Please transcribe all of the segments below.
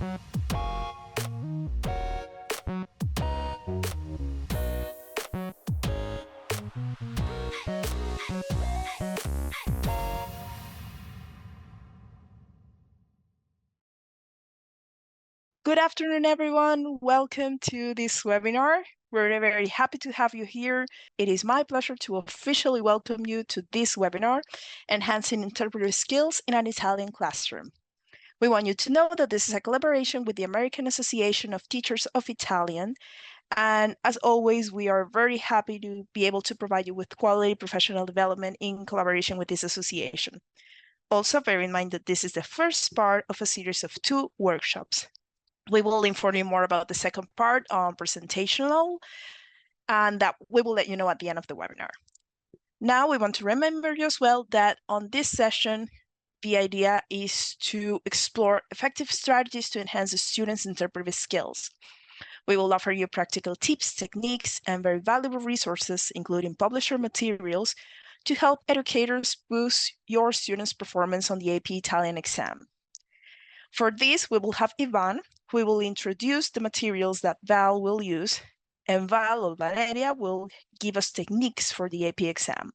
Good afternoon, everyone. Welcome to this webinar. We're very happy to have you here. It is my pleasure to officially welcome you to this webinar, Enhancing Interpretive Skills in an Italian Classroom. We want you to know that this is a collaboration with the American Association of Teachers of Italian. And as always, we are very happy to be able to provide you with quality professional development in collaboration with this association. Also, bear in mind that this is the first part of a series of 2 workshops. We will inform you more about the second part on presentational, and that we will let you know at the end of the webinar. Now, we want to remember you as well that on this session, the idea is to explore effective strategies to enhance the students' interpretive skills. We will offer you practical tips, techniques, and very valuable resources, including publisher materials, to help educators boost your students' performance on the AP Italian exam. For this, we will have Ivan, who will introduce the materials that Val will use, and Val or Valeria will give us techniques for the AP exam.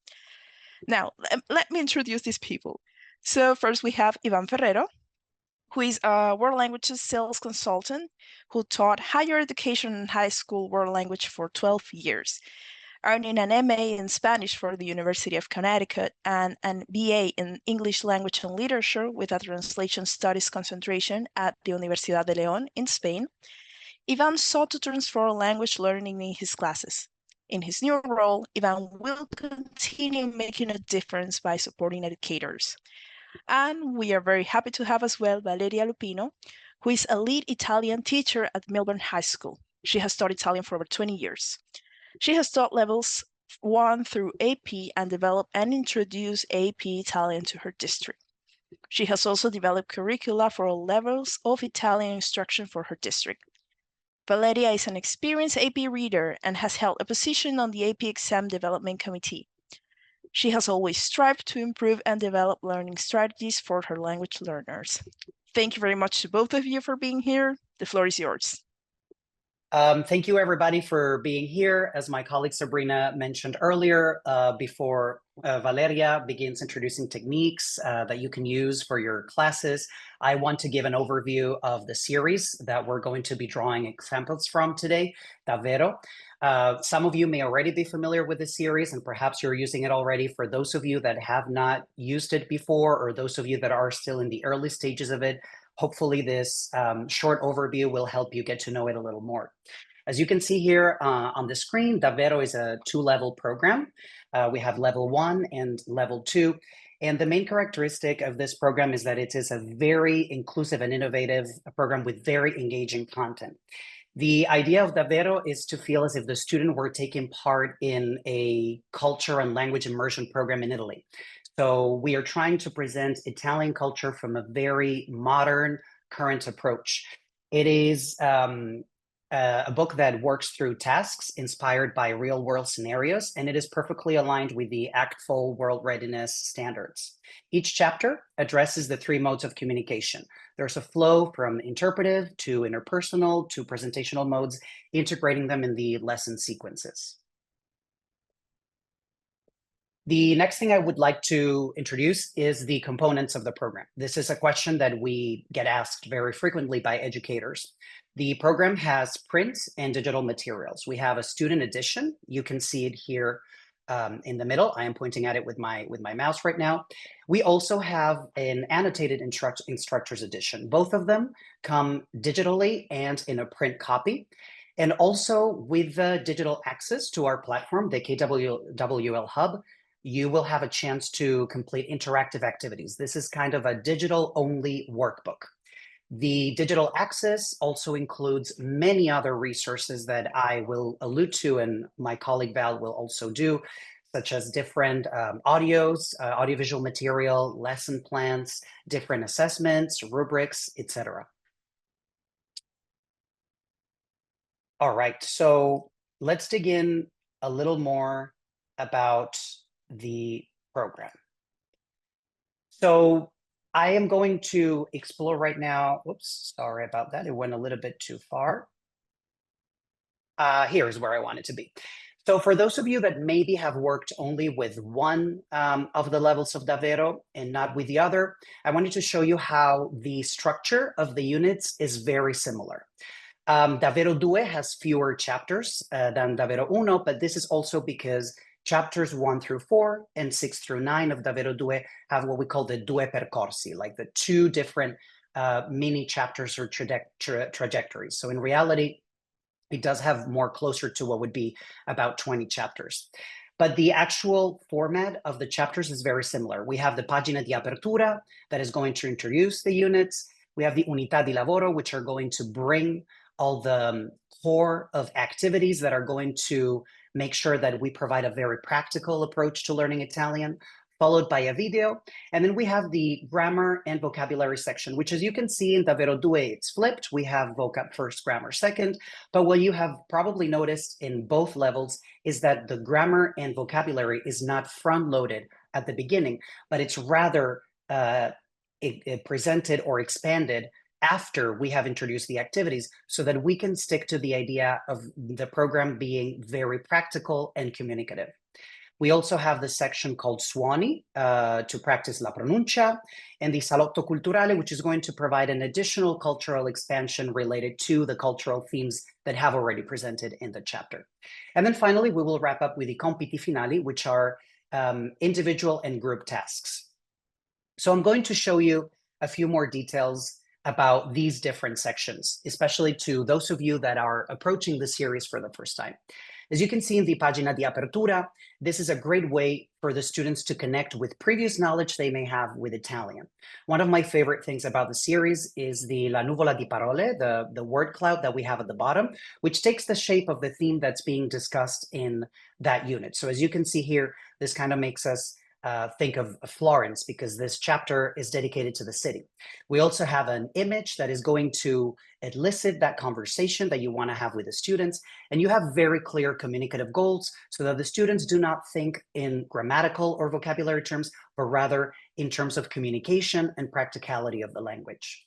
Now, let me introduce these people. So first we have Ivan Ferrero, who is a world languages sales consultant who taught higher education and high school world language for 12 years, earning an MA in Spanish for the University of Connecticut and an BA in English Language and Literature with a Translation Studies concentration at the Universidad de León in Spain. Ivan sought to transform language learning in his classes. In his new role, Ivan will continue making a difference by supporting educators. And we are very happy to have as well Valeria Lupino, who is a lead Italian teacher at Milburn High School. She has taught Italian for over 20 years. She has taught levels 1 through AP and developed and introduced AP Italian to her district. She has also developed curricula for all levels of Italian instruction for her district. Valeria is an experienced AP reader and has held a position on the AP Exam Development Committee. She has always strived to improve and develop learning strategies for her language learners. Thank you very much to both of you for being here. The floor is yours. Thank you, everybody, for being here. As my colleague Sabrina mentioned earlier, before Valeria begins introducing techniques that you can use for your classes, I want to give an overview of the series that we're going to be drawing examples from today, Davvero. Some of you may already be familiar with the series, and perhaps you're using it already. For those of you that have not used it before, or those of you that are still in the early stages of it, hopefully this short overview will help you get to know it a little more. As you can see here on the screen, Davvero is a 2-level program. We have level 1 and level 2. And the main characteristic of this program is that it is a very inclusive and innovative program with very engaging content. The idea of Davvero is to feel as if the student were taking part in a culture and language immersion program in Italy. So we are trying to present Italian culture from a very modern, current approach. It is a book that works through tasks inspired by real-world scenarios, and it is perfectly aligned with the ACTFL World Readiness Standards. Each chapter addresses the 3 modes of communication. There's a flow from interpretive to interpersonal to presentational modes, integrating them in the lesson sequences. The next thing I would like to introduce is the components of the program. This is a question that we get asked very frequently by educators. The program has print and digital materials. We have a student edition. You can see it here in the middle. I am pointing at it with my mouse right now. We also have an annotated instructor's edition. Both of them come digitally and in a print copy. And also with the digital access to our platform, the KWL Hub, you will have a chance to complete interactive activities. This is kind of a digital-only workbook. The digital access also includes many other resources that I will allude to, and my colleague Val will also do, such as different audios, audiovisual material, lesson plans, different assessments, rubrics, etc. All right, so let's dig in a little more about the program. So I am going to explore right now. Whoops, sorry about that. It went a little bit too far. Here's where I want it to be. So for those of you that maybe have worked only with one of the levels of Davvero and not with the other, I wanted to show you how the structure of the units is very similar. Davvero 2 has fewer chapters than Davvero 1, but this is also because chapters 1 through 4 and 6 through 9 of Davvero 2 have what we call the due percorsi, like the two different mini chapters or trajectories. So in reality, it does have more closer to what would be about 20 chapters. But the actual format of the chapters is very similar. We have the pagina di apertura that is going to introduce the units. We have the unità di lavoro, which are going to bring all the core of activities that are going to make sure that we provide a very practical approach to learning Italian, followed by a video. And then we have the grammar and vocabulary section, which, as you can see in Davvero 2, it's flipped. We have vocab first, grammar second. But what you have probably noticed in both levels is that the grammar and vocabulary is not front-loaded at the beginning, but it's rather presented or expanded after we have introduced the activities, so that we can stick to the idea of the program being very practical and communicative. We also have the section called Suoni to practice la pronuncia, and the Salotto Culturale, which is going to provide an additional cultural expansion related to the cultural themes that have already presented in the chapter. And then finally, we will wrap up with the compiti finali, which are individual and group tasks. So I'm going to show you a few more details about these different sections, especially to those of you that are approaching the series for the first time. As you can see in the pagina di apertura, this is a great way for the students to connect with previous knowledge they may have with Italian. One of my favorite things about the series is the La nuvola di parole, the word cloud that we have at the bottom, which takes the shape of the theme that's being discussed in that unit. So as you can see here, this kind of makes us think of Florence, because this chapter is dedicated to the city. We also have an image that is going to elicit that conversation that you want to have with the students, and you have very clear communicative goals so that the students do not think in grammatical or vocabulary terms, but rather in terms of communication and practicality of the language.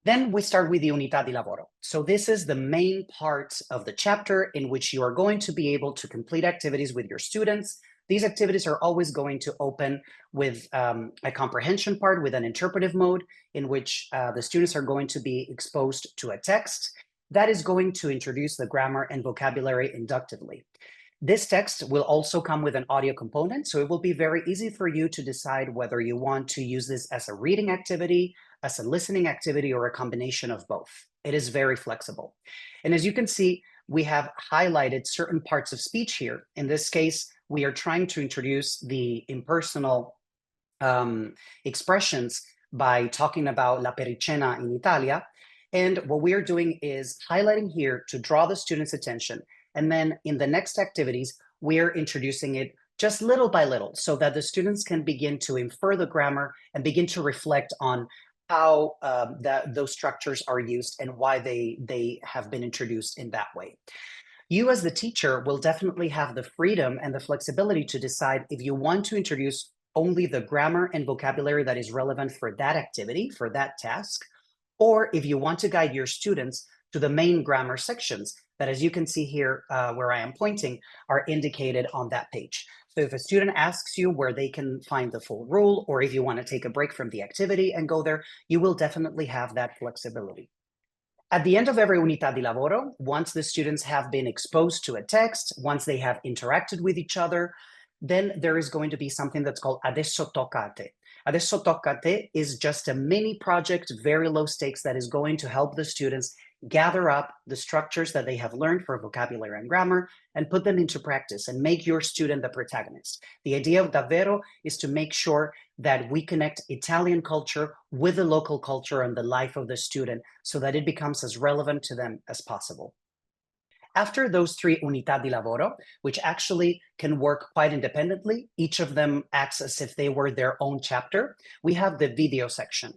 Then we start with the unità di lavoro. So this is the main part of the chapter in which you are going to be able to complete activities with your students. These activities are always going to open with a comprehension part with an interpretive mode in which the students are going to be exposed to a text that is going to introduce the grammar and vocabulary inductively. This text will also come with an audio component, so it will be very easy for you to decide whether you want to use this as a reading activity, as a listening activity, or a combination of both. It is very flexible. And as you can see, we have highlighted certain parts of speech here. In this case, we are trying to introduce the impersonal expressions by talking about la pericena in Italia. And what we are doing is highlighting here to draw the students' attention. And then in the next activities, we're introducing it just little by little so that the students can begin to infer the grammar and begin to reflect on how those structures are used and why they have been introduced in that way. You as the teacher will definitely have the freedom and the flexibility to decide if you want to introduce only the grammar and vocabulary that is relevant for that activity, for that task, or if you want to guide your students to the main grammar sections that, as you can see here where I am pointing, are indicated on that page. So if a student asks you where they can find the full rule, or if you want to take a break from the activity and go there, you will definitely have that flexibility. At the end of every unità di lavoro, once the students have been exposed to a text, once they have interacted with each other, then there is going to be something that's called adesso tocca a te. Adesso tocca a te is just a mini project, very low stakes, that is going to help the students gather up the structures that they have learned for vocabulary and grammar and put them into practice and make your student the protagonist. The idea of Davvero is to make sure that we connect Italian culture with the local culture and the life of the student so that it becomes as relevant to them as possible. After those three unità di lavoro, which actually can work quite independently, each of them acts as if they were their own chapter, we have the video section.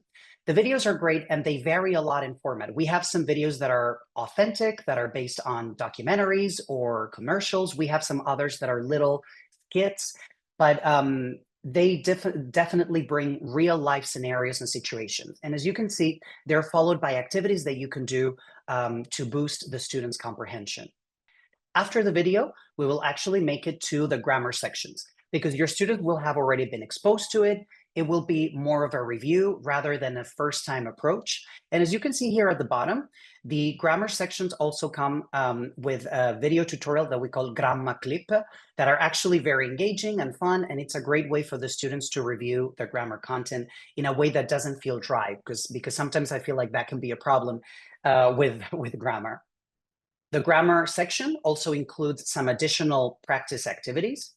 The videos are great and they vary a lot in format. We have some videos that are authentic, that are based on documentaries or commercials. We have some others that are little skits, but they definitely bring real life scenarios and situations. And as you can see, they're followed by activities that you can do to boost the students' comprehension. After the video, we will actually make it to the grammar sections because your student will have already been exposed to it. It will be more of a review rather than a first-time approach. And as you can see here at the bottom, the grammar sections also come with a video tutorial that we call Gramma Clip that are actually very engaging and fun. And it's a great way for the students to review the grammar content in a way that doesn't feel dry, because sometimes I feel like that can be a problem with grammar. The grammar section also includes some additional practice activities.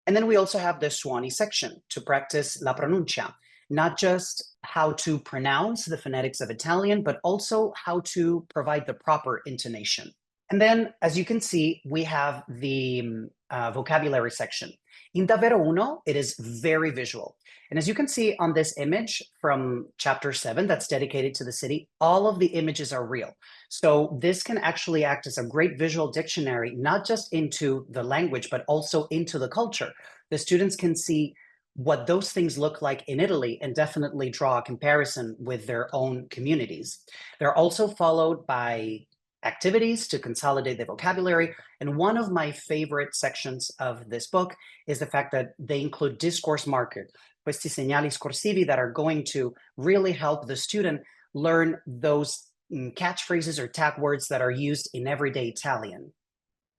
And then we also have the Suoni section to practice la pronuncia, not just how to pronounce the phonetics of Italian, but also how to provide the proper intonation. And then, as you can see, we have the vocabulary section. In Davvero Uno, it is very visual. And as you can see on this image from chapter 7 that's dedicated to the city, all of the images are real. So this can actually act as a great visual dictionary, not just into the language, but also into the culture. The students can see what those things look like in Italy and definitely draw a comparison with their own communities. They're also followed by activities to consolidate the vocabulary. And one of my favorite sections of this book is the fact that they include discourse marker, questi segnali scorsivi that are going to really help the student learn those catchphrases or tag words that are used in everyday Italian.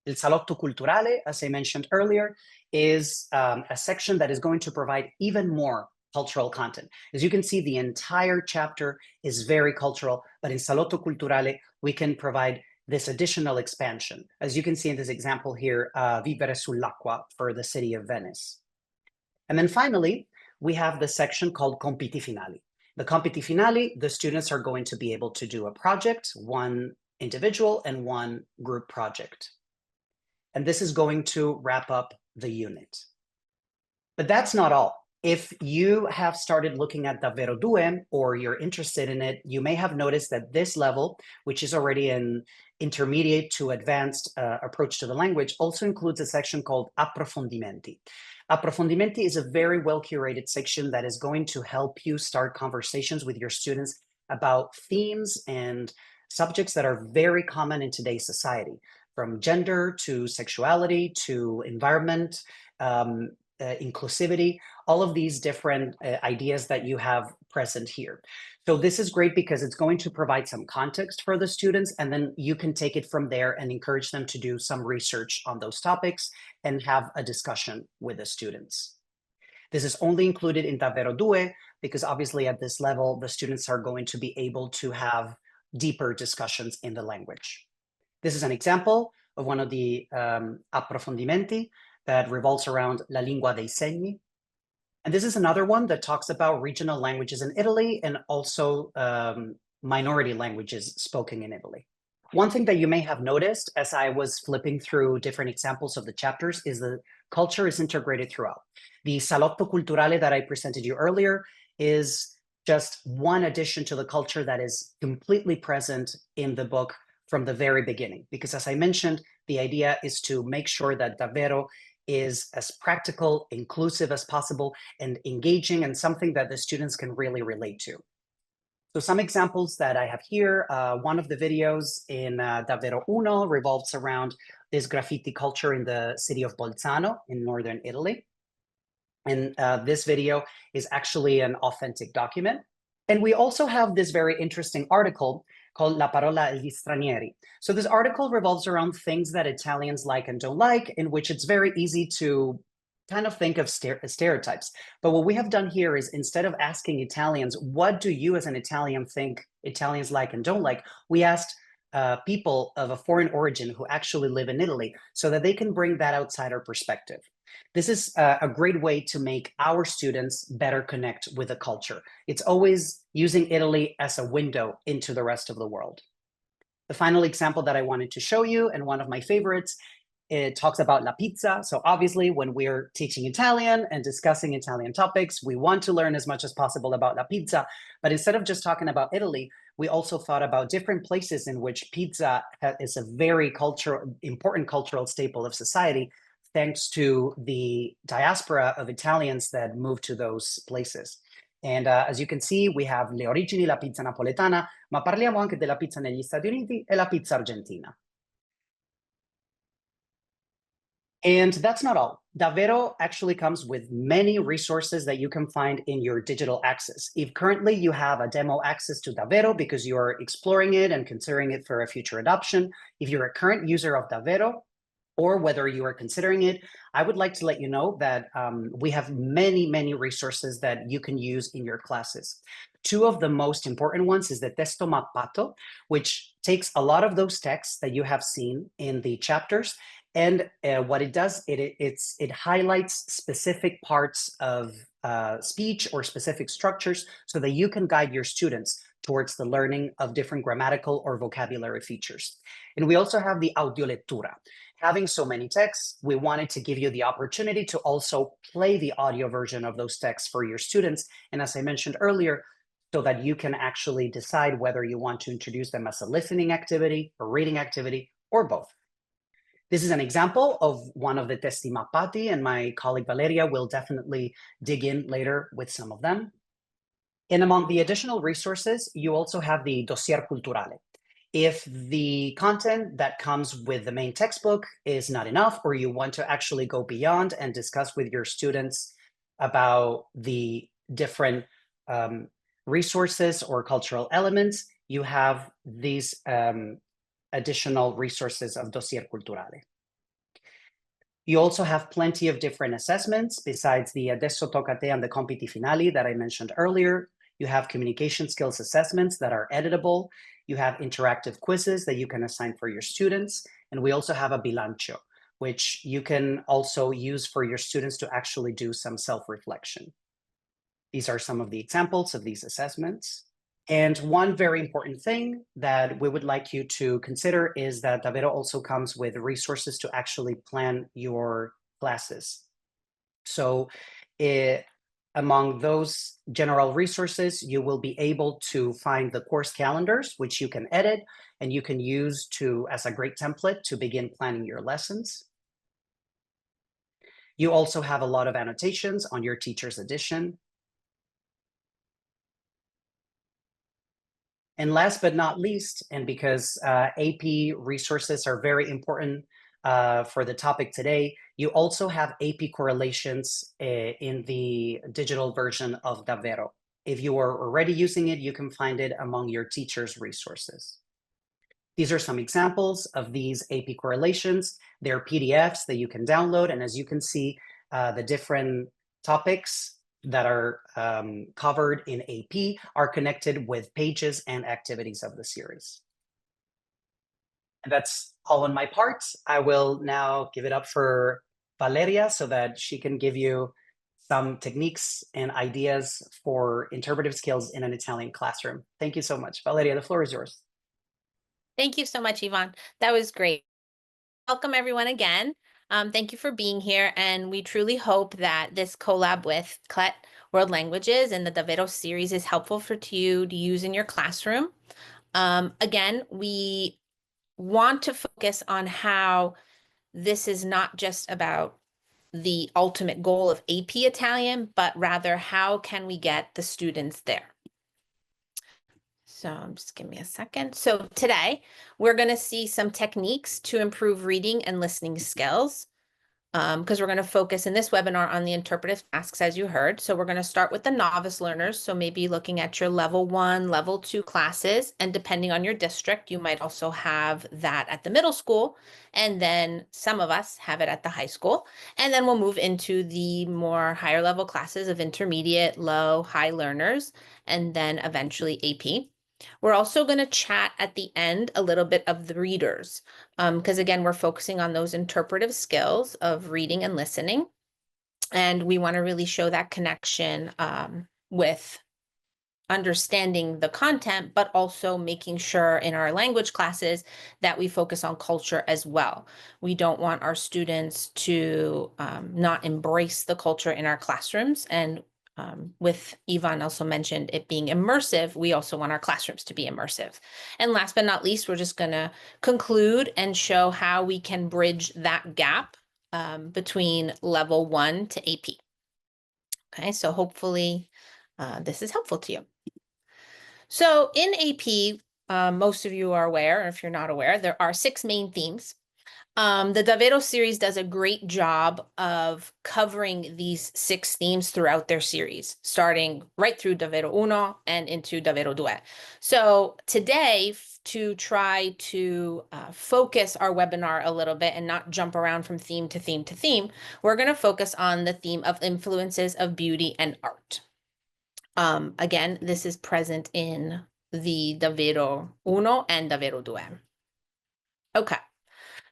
Il salotto culturale, as I mentioned earlier, is a section that is going to provide even more cultural content. As you can see, the entire chapter is very cultural, but in Salotto Culturale, we can provide this additional expansion. As you can see in this example here, Vivere sull'acqua for the city of Venice. And then finally, we have the section called Compiti Finali. The Compiti Finali, the students are going to be able to do a project, one individual and one group project. And this is going to wrap up the unit. But that's not all. If you have started looking at Davvero Due or you're interested in it, you may have noticed that this level, which is already an intermediate to advanced approach to the language, also includes a section called Approfondimenti. Approfondimenti is a very well-curated section that is going to help you start conversations with your students about themes and subjects that are very common in today's society, from gender to sexuality to environment, inclusivity, all of these different ideas that you have present here. So this is great because it's going to provide some context for the students, and then you can take it from there and encourage them to do some research on those topics and have a discussion with the students. This is only included in Davvero Due because obviously at this level, the students are going to be able to have deeper discussions in the language. This is an example of one of the approfondimenti that revolves around la lingua dei segni. And this is another one that talks about regional languages in Italy and also minority languages spoken in Italy. One thing that you may have noticed as I was flipping through different examples of the chapters is the culture is integrated throughout. The Salotto Culturale that I presented you earlier is just one addition to the culture that is completely present in the book from the very beginning. Because as I mentioned, the idea is to make sure that Davvero is as practical, inclusive as possible, and engaging, and something that the students can really relate to. So some examples that I have here, one of the videos in Davvero Uno revolves around this graffiti culture in the city of Bolzano in northern Italy. And this video is actually an authentic document. And we also have this very interesting article called La parola agli stranieri. So this article revolves around things that Italians like and don't like, in which it's very easy to kind of think of stereotypes. But what we have done here is instead of asking Italians, what do you as an Italian think Italians like and don't like, we asked people of a foreign origin who actually live in Italy so that they can bring that outsider perspective. This is a great way to make our students better connect with the culture. It's always using Italy as a window into the rest of the world. The final example that I wanted to show you, and one of my favorites, it talks about la pizza. So obviously, when we're teaching Italian and discussing Italian topics, we want to learn as much as possible about la pizza. But instead of just talking about Italy, we also thought about different places in which pizza is a very important cultural staple of society, thanks to the diaspora of Italians that moved to those places. And as you can see, we have le origini, la pizza napoletana, ma parliamo anche della pizza negli Stati Uniti e la pizza argentina. And that's not all. Davvero actually comes with many resources that you can find in your digital access. If currently you have a demo access to Davvero because you're exploring it and considering it for a future adoption, if you're a current user of Davvero, or whether you are considering it, I would like to let you know that we have many resources that you can use in your classes. Two of the most important ones is the Testo Mappato, which takes a lot of those texts that you have seen in the chapters, and what it does, it highlights specific parts of speech or specific structures so that you can guide your students towards the learning of different grammatical or vocabulary features. And we also have the audiolettura. Having so many texts, we wanted to give you the opportunity to also play the audio version of those texts for your students. And as I mentioned earlier, so that you can actually decide whether you want to introduce them as a listening activity, a reading activity, or both. This is an example of one of the testi mappati, and my colleague Valeria will definitely dig in later with some of them. And among the additional resources, you also have the dossier culturale. If the content that comes with the main textbook is not enough, or you want to actually go beyond and discuss with your students about the different resources or cultural elements, you have these additional resources of dossier culturale. You also have plenty of different assessments besides the Adesso Tocca a Te and the Compiti Finali that I mentioned earlier. You have communication skills assessments that are editable. You have interactive quizzes that you can assign for your students. And we also have a bilancio, which you can also use for your students to actually do some self-reflection. These are some of the examples of these assessments. And one very important thing that we would like you to consider is that Davvero also comes with resources to actually plan your classes. So among those general resources, you will be able to find the course calendars, which you can edit and you can use as a great template to begin planning your lessons. You also have a lot of annotations on your teacher's edition. And last but not least, and because AP resources are very important for the topic today, you also have AP correlations in the digital version of Davvero. If you are already using it, you can find it among your teacher's resources. These are some examples of these AP correlations. They're PDFs that you can download, and as you can see, the different topics that are covered in AP are connected with pages and activities of the series. And that's all on my part. I will now give it up for Valeria so that she can give you some techniques and ideas for interpretive skills in an Italian classroom. Thank you so much. Valeria, the floor is yours. Thank you so much, Yvonne. That was great. Welcome everyone again. Thank you for being here, and we truly hope that this collab with CLET World Languages and the Davvero series is helpful for you to use in your classroom. Again, we want to focus on how this is not just about the ultimate goal of AP Italian, but rather how can we get the students there. So just give me a second. So today we're going to see some techniques to improve reading and listening skills, because we're going to focus in this webinar on the interpretive tasks, as you heard. So we're going to start with the novice learners. So maybe looking at your level 1, level 2 classes, and depending on your district, you might also have that at the middle school. And then some of us have it at the high school. And then we'll move into the more higher level classes of intermediate, low, high learners, and then eventually AP. We're also going to chat at the end a little bit of the readers, because again, we're focusing on those interpretive skills of reading and listening. And we want to really show that connection with understanding the content, but also making sure in our language classes that we focus on culture as well. We don't want our students to not embrace the culture in our classrooms. And with Yvonne also mentioned it being immersive, we also want our classrooms to be immersive. And last but not least, we're just going to conclude and show how we can bridge that gap between level 1 to AP. Okay, so hopefully this is helpful to you. So in AP, most of you are aware, or if you're not aware, there are 6 main themes. The Davvero series does a great job of covering these 6 themes throughout their series, starting right through Davvero Uno and into Davvero Due. So today, to try to focus our webinar a little bit and not jump around from theme to theme to theme, we're going to focus on the theme of influences of beauty and art. Again, this is present in the Davvero Uno and Davvero Due. Okay.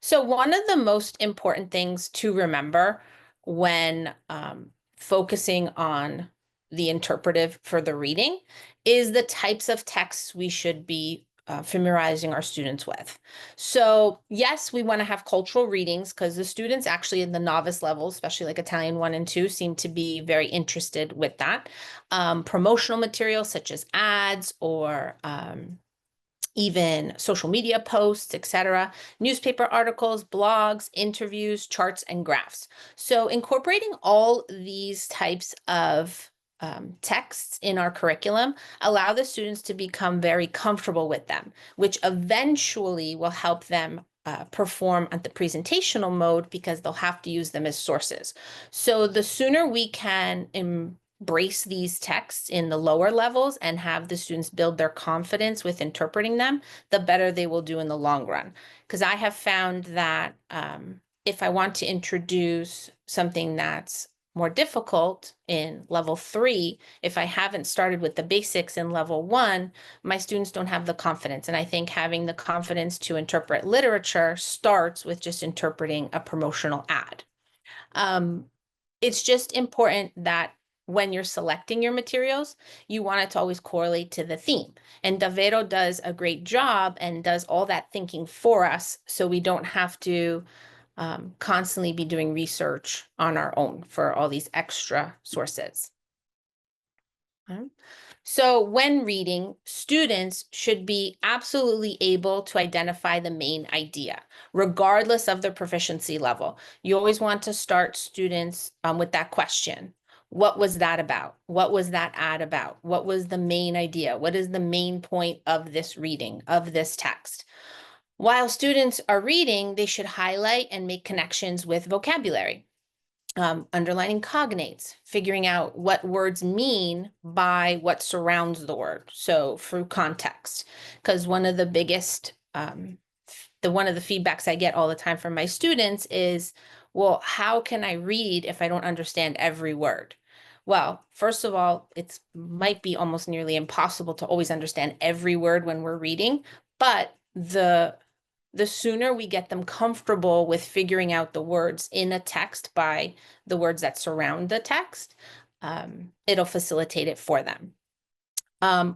So one of the most important things to remember when focusing on the interpretive for the reading is the types of texts we should be familiarizing our students with. So yes, we want to have cultural readings because the students actually in the novice level, especially like Italian 1 and 2, seem to be very interested with that. Promotional material such as ads or even social media posts, etc., newspaper articles, blogs, interviews, charts, and graphs. So incorporating all these types of texts in our curriculum allow the students to become very comfortable with them, which eventually will help them perform at the presentational mode because they'll have to use them as sources. So the sooner we can embrace these texts in the lower levels and have the students build their confidence with interpreting them, the better they will do in the long run. Because I have found that if I want to introduce something that's more difficult in level 3, if I haven't started with the basics in level 1, my students don't have the confidence. And I think having the confidence to interpret literature starts with just interpreting a promotional ad. It's just important that when you're selecting your materials, you want it to always correlate to the theme. And Davvero does a great job and does all that thinking for us so we don't have to constantly be doing research on our own for all these extra sources. So when reading, students should be absolutely able to identify the main idea, regardless of their proficiency level. You always want to start students with that question. What was that about? What was that ad about? What was the main idea? What is the main point of this reading, of this text? While students are reading, they should highlight and make connections with vocabulary. Underlining cognates, figuring out what words mean by what surrounds the word. So through context, because one of the biggest, one of the feedbacks I get all the time from my students is, well, how can I read if I don't understand every word? Well, first of all, it might be almost nearly impossible to always understand every word when we're reading, but the sooner we get them comfortable with figuring out the words in a text by the words that surround the text, it'll facilitate it for them.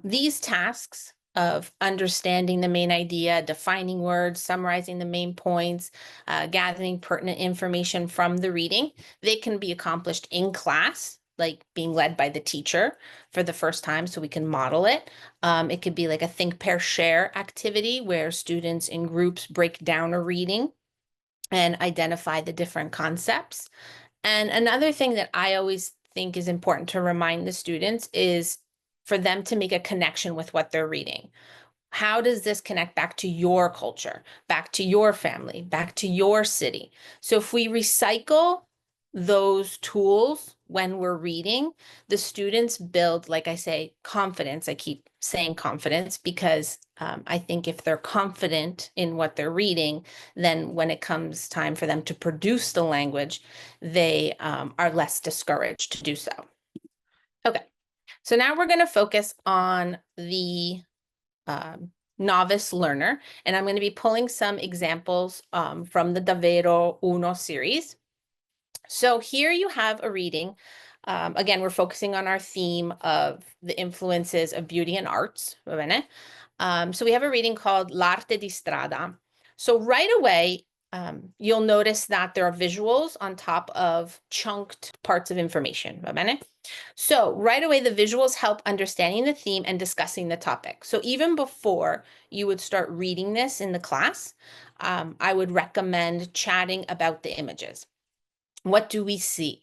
These tasks of understanding the main idea, defining words, summarizing the main points, gathering pertinent information from the reading, they can be accomplished in class, like being led by the teacher for the first time so we can model it. It could be like a think, pair, share activity where students in groups break down a reading and identify the different concepts. And another thing that I always think is important to remind the students is for them to make a connection with what they're reading. How does this connect back to your culture, back to your family, back to your city? So if we recycle those tools when we're reading, the students build, like I say, confidence. I keep saying confidence because I think if they're confident in what they're reading, then when it comes time for them to produce the language, they are less discouraged to do so. Okay, so now we're going to focus on the novice learner, and I'm going to be pulling some examples from the Davvero Uno series. So here you have a reading. Again, we're focusing on our theme of the influences of beauty and arts. So we have a reading called L'arte di strada. So right away, you'll notice that there are visuals on top of chunked parts of information. So right away, the visuals help understanding the theme and discussing the topic. So even before you would start reading this in the class, I would recommend chatting about the images. What do we see?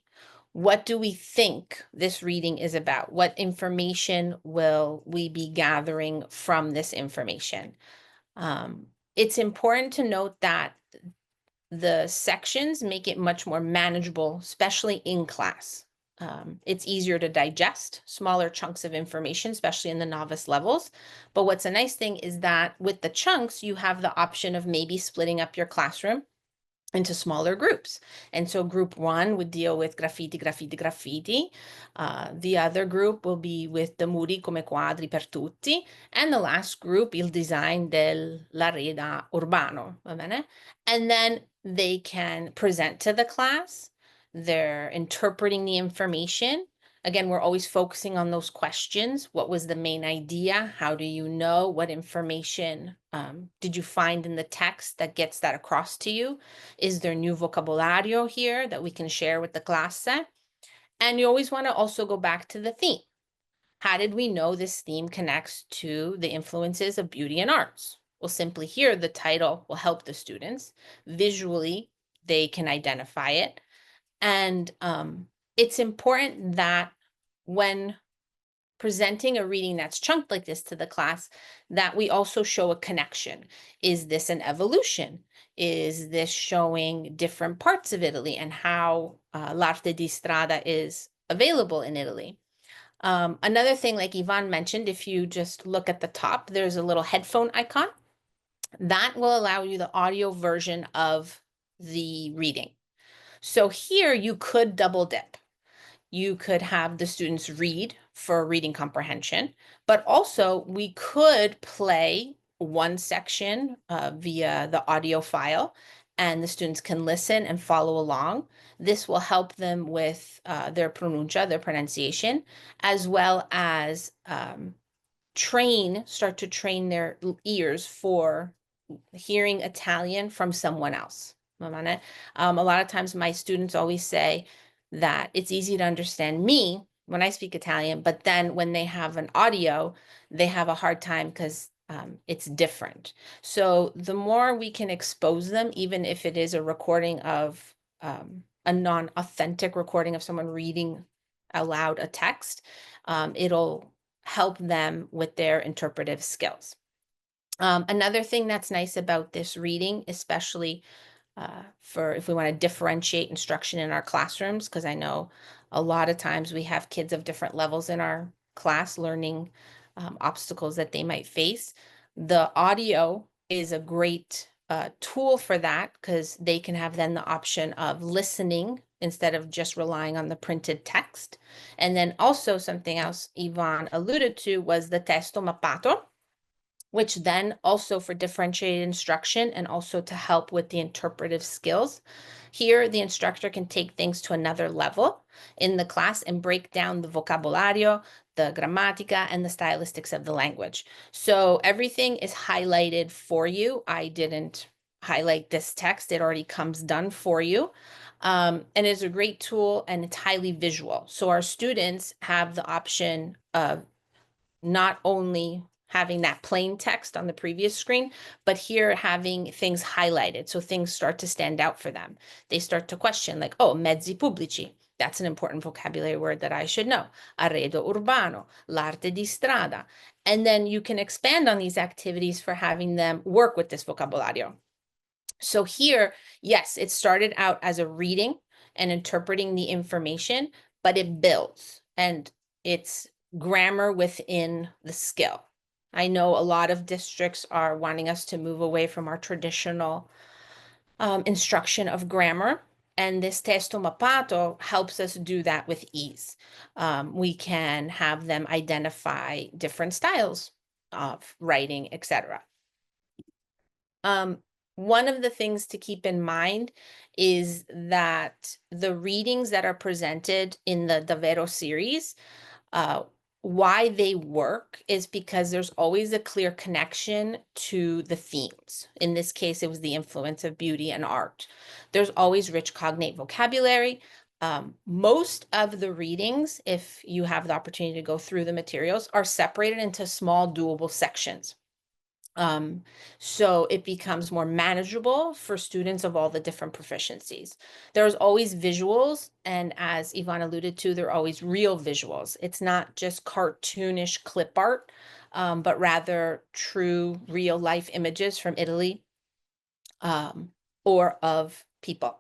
What do we think this reading is about? What information will we be gathering from this information? It's important to note that the sections make it much more manageable, especially in class. It's easier to digest smaller chunks of information, especially in the novice levels. But what's a nice thing is that with the chunks, you have the option of maybe splitting up your classroom into smaller groups. And so group 1 would deal with graffiti, graffiti, graffiti. The other group will be with the muri come quadri per tutti. And the last group, il design dell'arredo urbano, va bene? And then they can present to the class. They're interpreting the information. Again, we're always focusing on those questions. What was the main idea? How do you know? What information did you find in the text that gets that across to you? Is there new vocabulario here that we can share with the class? And you always want to also go back to the theme. How did we know this theme connects to the influences of beauty and arts? Well, simply here, the title will help the students. Visually, they can identify it. And it's important that when presenting a reading that's chunked like this to the class, that we also show a connection. Is this an evolution? Is this showing different parts of Italy and how l'arte di strada is available in Italy? Another thing, like Yvonne mentioned, if you just look at the top, there's a little headphone icon. That will allow you the audio version of the reading. So here you could double dip. You could have the students read for reading comprehension, but also we could play one section via the audio file, and the students can listen and follow along. This will help them with their pronuncia, their pronunciation, as well as start to train their ears for hearing Italian from someone else. A lot of times my students always say that it's easy to understand me when I speak Italian, but then when they have an audio, they have a hard time because it's different. So the more we can expose them, even if it is a recording of a non-authentic recording of someone reading aloud a text, it'll help them with their interpretive skills. Another thing that's nice about this reading, especially for if we want to differentiate instruction in our classrooms, because I know a lot of times we have kids of different levels in our class learning obstacles that they might face. The audio is a great tool for that because they can have then the option of listening instead of just relying on the printed text. And then also something else Yvonne alluded to was the testo mappato, which then also for differentiated instruction and also to help with the interpretive skills. Here, the instructor can take things to another level in the class and break down the vocabulario, the grammatica, and the stylistics of the language. So everything is highlighted for you. I didn't highlight this text. It already comes done for you. And it's a great tool and it's highly visual. So our students have the option of not only having that plain text on the previous screen, but here having things highlighted. So things start to stand out for them. They start to question like, oh, mezzi pubblici. That's an important vocabulary word that I should know. Arredo urbano, l'arte di strada. And then you can expand on these activities for having them work with this vocabulario. So here, yes, it started out as a reading and interpreting the information, but it builds and it's grammar within the skill. I know a lot of districts are wanting us to move away from our traditional instruction of grammar, and this testo mappato helps us do that with ease. We can have them identify different styles of writing, etc. One of the things to keep in mind is that the readings that are presented in the Davvero series, why they work is because there's always a clear connection to the themes. In this case, it was the influence of beauty and art. There's always rich cognate vocabulary. Most of the readings, if you have the opportunity to go through the materials, are separated into small doable sections. So it becomes more manageable for students of all the different proficiencies. There's always visuals, and as Yvonne alluded to, there are always real visuals. It's not just cartoonish clip art, but rather true real life images from Italy, or of people.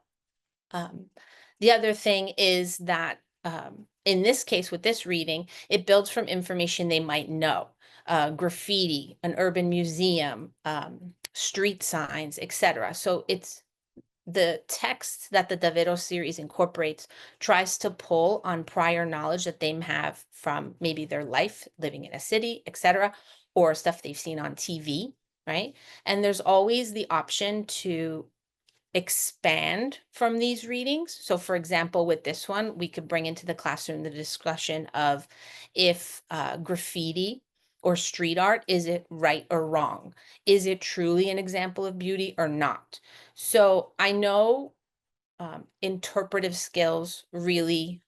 The other thing is that in this case, with this reading, it builds from information they might know. Graffiti, an urban museum, street signs, etc. So it's the text that the Davvero series incorporates tries to pull on prior knowledge that they have from maybe their life living in a city, etc., or stuff they've seen on TV, right? And there's always the option to expand from these readings. So for example, with this one, we could bring into the classroom the discussion of if graffiti or street art, is it right or wrong? Is it truly an example of beauty or not? So I know interpretive skills really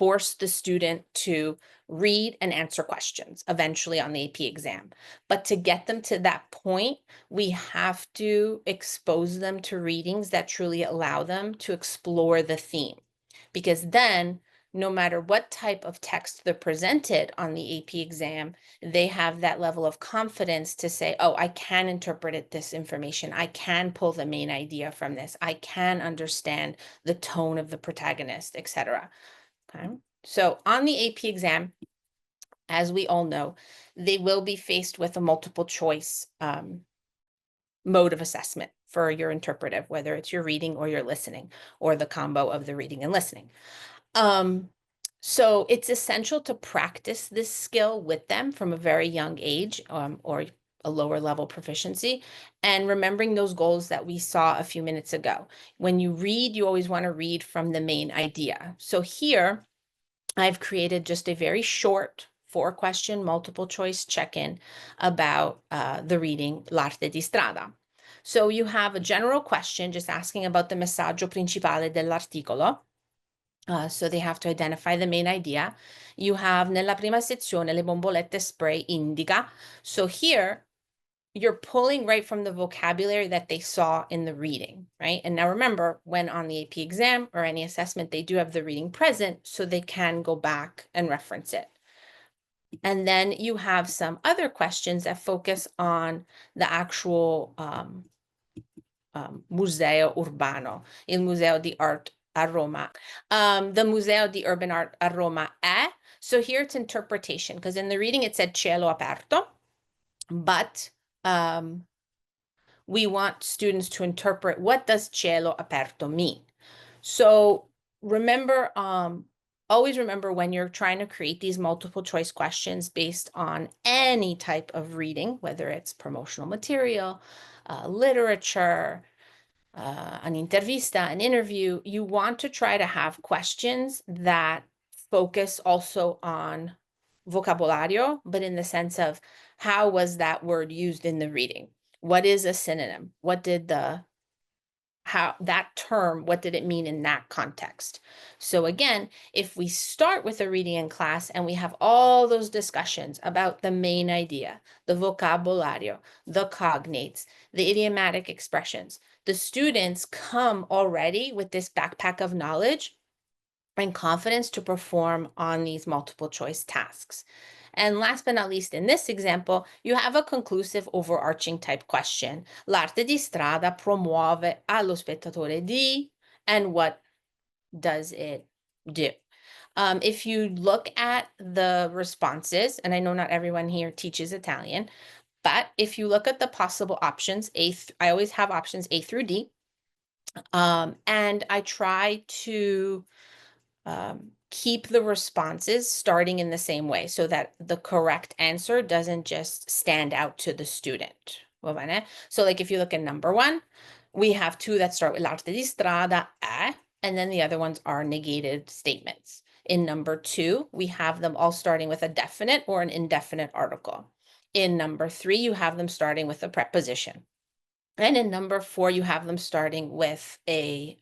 force the student to read and answer questions eventually on the AP exam. But to get them to that point, we have to expose them to readings that truly allow them to explore the theme. Because then, no matter what type of text they're presented on the AP exam, they have that level of confidence to say, oh, I can interpret this information. I can pull the main idea from this. I can understand the tone of the protagonist, etc. Okay. So on the AP exam, as we all know, they will be faced with a multiple choice mode of assessment for your interpretive, whether it's your reading or your listening, or the combo of the reading and listening. So it's essential to practice this skill with them from a very young age, or a lower level proficiency, and remembering those goals that we saw a few minutes ago. When you read, you always want to read from the main idea. So here, I've created just a very short 4-question multiple choice check-in about the reading L'arte di strada. So you have a general question just asking about the messaggio principale dell'articolo. So they have to identify the main idea. You have nella prima sezione le bombolette spray indica. So here, you're pulling right from the vocabulary that they saw in the reading, right? And now remember, when on the AP exam or any assessment, they do have the reading present, so they can go back and reference it. And then you have some other questions that focus on the actual museo urbano, il museo di art a Roma. The Museo di Urban Art a Roma è. So here it's interpretation, because in the reading it said cielo aperto, but we want students to interpret, what does cielo aperto mean? So remember, always remember when you're trying to create these multiple choice questions based on any type of reading, whether it's promotional material, literature, an intervista, an interview, you want to try to have questions that focus also on vocabulario, but in the sense of how was that word used in the reading? What is a synonym? What did that term, what did it mean in that context? So again, if we start with a reading in class and we have all those discussions about the main idea, the vocabulario, the cognates, the idiomatic expressions, the students come already with this backpack of knowledge and confidence to perform on these multiple choice tasks. And last but not least, in this example, you have a conclusive overarching type question. L'arte di strada promuove allo spettatore di, and what does it do? If you look at the responses, and I know not everyone here teaches Italian, but if you look at the possible options, I always have options A through D, and I try to keep the responses starting in the same way so that the correct answer doesn't just stand out to the student. So like if you look at number 1, we have 2 that start with l'arte di strada, and then the other ones are negated statements. In number 2, we have them all starting with a definite or an indefinite article. In number 3, you have them starting with a preposition. And in number 4, you have them starting with a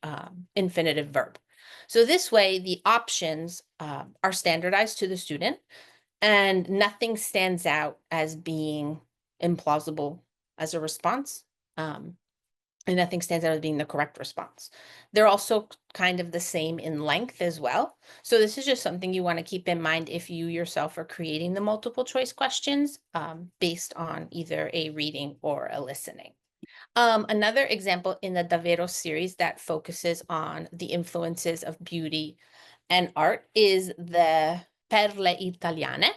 infinitive verb. So this way, the options are standardized to the student, and nothing stands out as being implausible as a response. And nothing stands out as being the correct response. They're also kind of the same in length as well. So this is just something you want to keep in mind if you yourself are creating the multiple choice questions based on either a reading or a listening. Another example in the Davvero series that focuses on the influences of beauty and art is the Perle Italiane.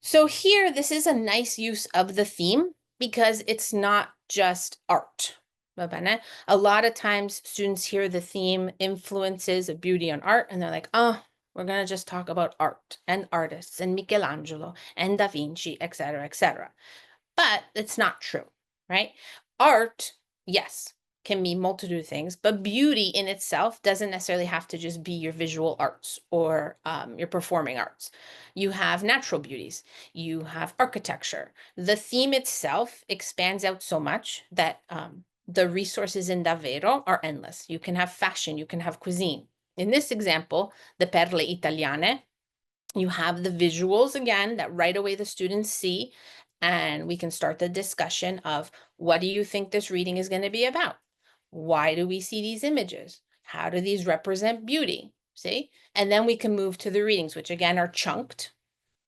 So here, this is a nice use of the theme because it's not just art. Va bene? A lot of times students hear the theme influences of beauty and art and they're like, oh, we're going to just talk about art and artists and Michelangelo and Da Vinci, etc., etc. But it's not true, right? Art, yes, can mean multitude of things, but beauty in itself doesn't necessarily have to just be your visual arts or your performing arts. You have natural beauties, you have architecture. The theme itself expands out so much that the resources in Davvero are endless. You can have fashion, you can have cuisine. In this example, the Perle Italiane, you have the visuals again that right away the students see, and we can start the discussion of what do you think this reading is going to be about? Why do we see these images? How do these represent beauty? See? And then we can move to the readings, which again are chunked,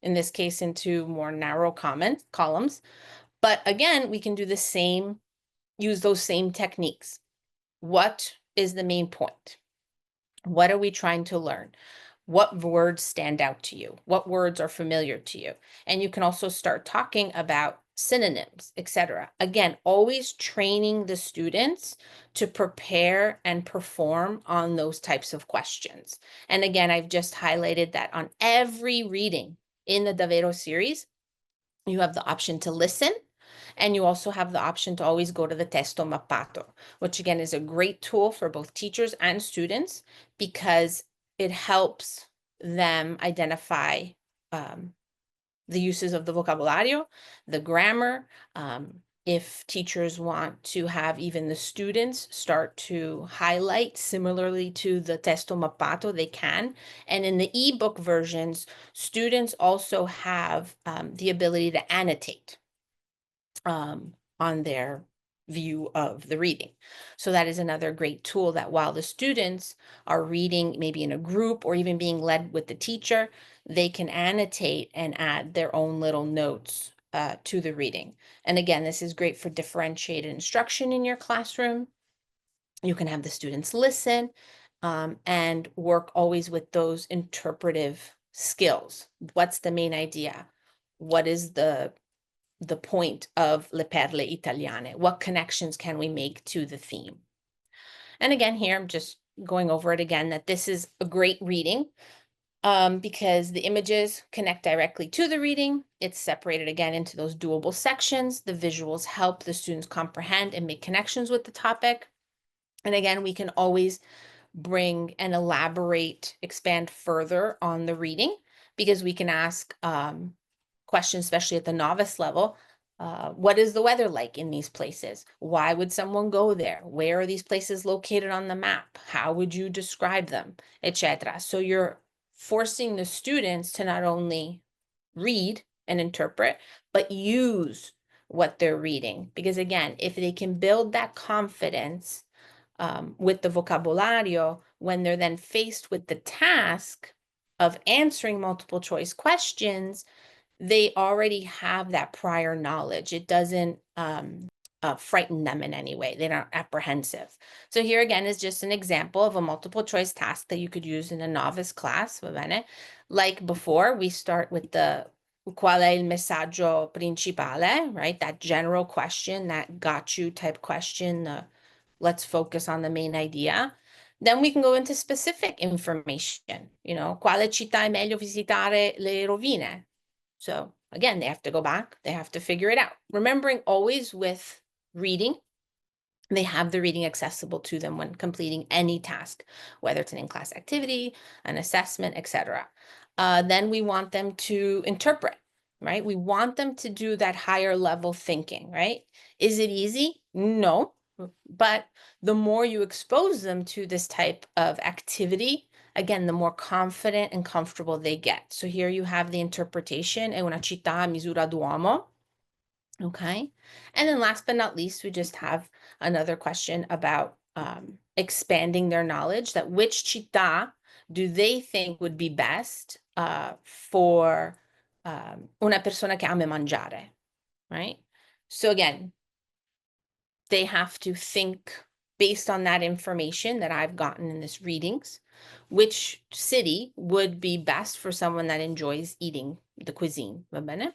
in this case into more narrow columns. But again, we can do the same, use those same techniques. What is the main point? What are we trying to learn? What words stand out to you? What words are familiar to you? And you can also start talking about synonyms, etc. Again, always training the students to prepare and perform on those types of questions. And again, I've just highlighted that on every reading in the Davvero series, you have the option to listen, and you also have the option to always go to the testo mappato, which again is a great tool for both teachers and students because it helps them identify the uses of the vocabulario, the grammar. If teachers want to have even the students start to highlight similarly to the testo mappato, they can. And in the ebook versions, students also have the ability to annotate on their view of the reading. So that is another great tool that while the students are reading maybe in a group or even being led with the teacher, they can annotate and add their own little notes to the reading. And again, this is great for differentiated instruction in your classroom. You can have the students listen and work always with those interpretive skills. What's the main idea? What is the point of Le Perle Italiane? What connections can we make to the theme? And again, here I'm just going over it again, that this is a great reading because the images connect directly to the reading. It's separated again into those doable sections. The visuals help the students comprehend and make connections with the topic. And again, we can always bring and elaborate, expand further on the reading because we can ask questions, especially at the novice level. What is the weather like in these places? Why would someone go there? Where are these places located on the map? How would you describe them, etc.? So you're forcing the students to not only read and interpret, but use what they're reading. Because again, if they can build that confidence with the vocabulario, when they're then faced with the task of answering multiple choice questions, they already have that prior knowledge. It doesn't frighten them in any way. They're not apprehensive. So here again is just an example of a multiple choice task that you could use in a novice class, va bene? Like before, we start with the qual è il messaggio principale, right? That general question, that got you type question, let's focus on the main idea. Then we can go into specific information, quale città è meglio visitare le rovine? So again, they have to go back, they have to figure it out. Remembering always with reading, they have the reading accessible to them when completing any task, whether it's an in-class activity, an assessment, etc. Then we want them to interpret, right? We want them to do that higher level thinking, right? Is it easy? No, but the more you expose them to this type of activity, again, the more confident and comfortable they get. So here you have the interpretation, è una città a misura d'uomo. Okay. And then last but not least, we just have another question about expanding their knowledge, that which città do they think would be best for una persona che ama mangiare, right? So again, they have to think based on that information that I've gotten in this readings, which city would be best for someone that enjoys eating the cuisine, va bene?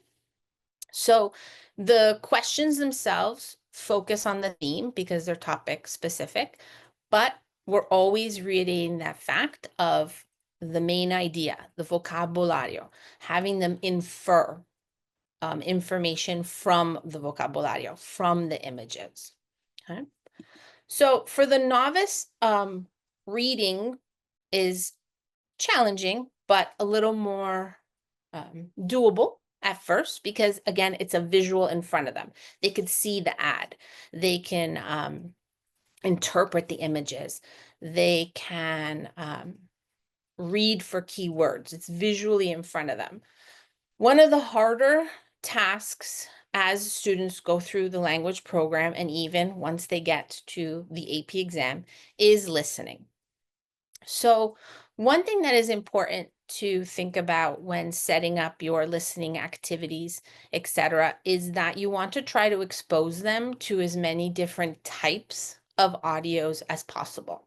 So the questions themselves focus on the theme because they're topic specific, but we're always reading that fact of the main idea, the vocabulario, having them infer information from the vocabulario, from the images. Okay. So for the novice, reading is challenging, but a little more doable at first, because again, it's a visual in front of them. They could see the ad. They can interpret the images. They can read for keywords. It's visually in front of them. One of the harder tasks as students go through the language program, and even once they get to the AP exam, is listening. So one thing that is important to think about when setting up your listening activities, etc., is that you want to try to expose them to as many different types of audios as possible.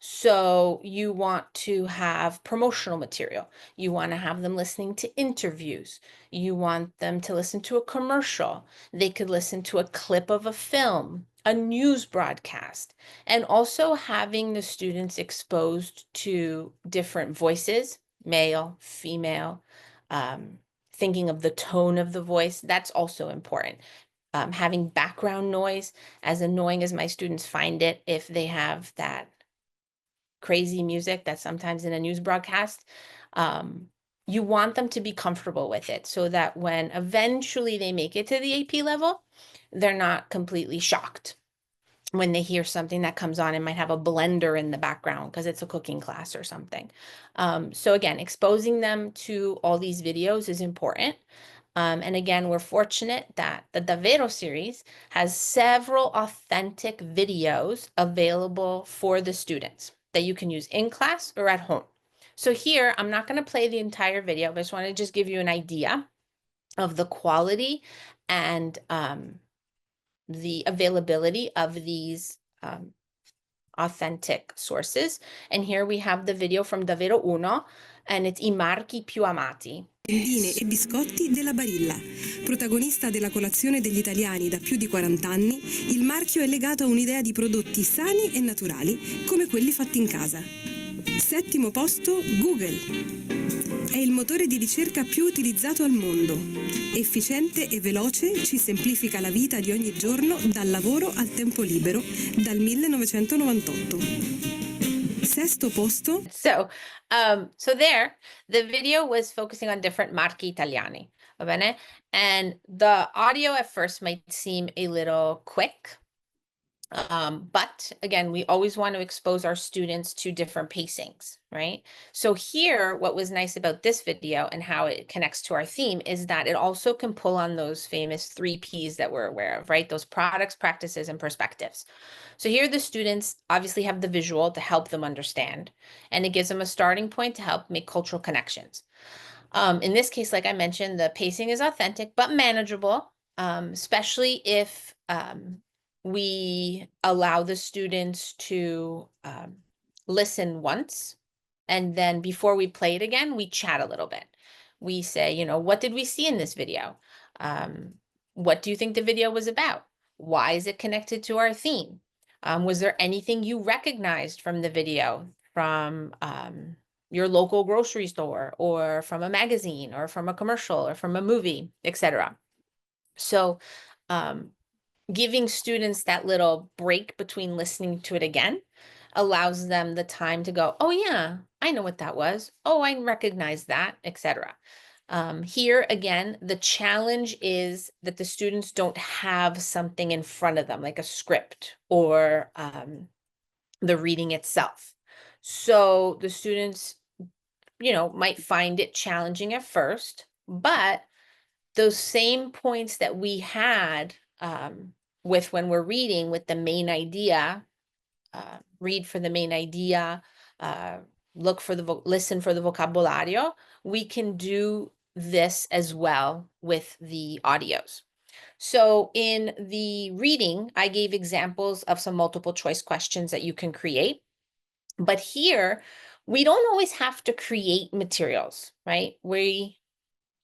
So you want to have promotional material. You want to have them listening to interviews. You want them to listen to a commercial. They could listen to a clip of a film, a news broadcast, and also having the students exposed to different voices, male, female, thinking of the tone of the voice. That's also important. Having background noise, as annoying as my students find it, if they have that crazy music that's sometimes in a news broadcast, you want them to be comfortable with it so that when eventually they make it to the AP level, they're not completely shocked when they hear something that comes on and might have a blender in the background because it's a cooking class or something. So again, exposing them to all these videos is important. And again, we're fortunate that the Davvero series has several authentic videos available for the students that you can use in class or at home. So here, I'm not going to play the entire video, but I just want to just give you an idea of the quality and the availability of these authentic sources. And here we have the video from Davvero Uno, and it's I marchi più amati. Merendine e biscotti della Barilla. Protagonista della colazione degli italiani da più di 40 anni, il marchio è legato a un'idea di prodotti sani e naturali come quelli fatti in casa. 7° posto, Google. È il motore di ricerca più utilizzato al mondo. Efficiente e veloce, ci semplifica la vita di ogni giorno dal lavoro al tempo libero dal 1998. 6° posto. So there, the video was focusing on different marchi italiani, va bene? And the audio at first might seem a little quick. But again, we always want to expose our students to different pacings, right? So here, what was nice about this video and how it connects to our theme is that it also can pull on those famous 3 Ps that we're aware of, right? Those products, practices, and perspectives. So here the students obviously have the visual to help them understand, and it gives them a starting point to help make cultural connections. In this case, like I mentioned, the pacing is authentic but manageable, especially if we allow the students to listen once, and then before we play it again, we chat a little bit. We say, you know, what did we see in this video? What do you think the video was about? Why is it connected to our theme? Was there anything you recognized from the video, from your local grocery store, or from a magazine, or from a commercial, or from a movie, etc.? So giving students that little break between listening to it again allows them the time to go, oh yeah, I know what that was. Oh, I recognize that, etc. Here again, the challenge is that the students don't have something in front of them, like a script or the reading itself. So the students, might find it challenging at first, but those same points that we had with when we're reading with the main idea, read for the main idea, listen for the vocabulario, we can do this as well with the audios. So in the reading, I gave examples of some multiple choice questions that you can create. But here, we don't always have to create materials, right? We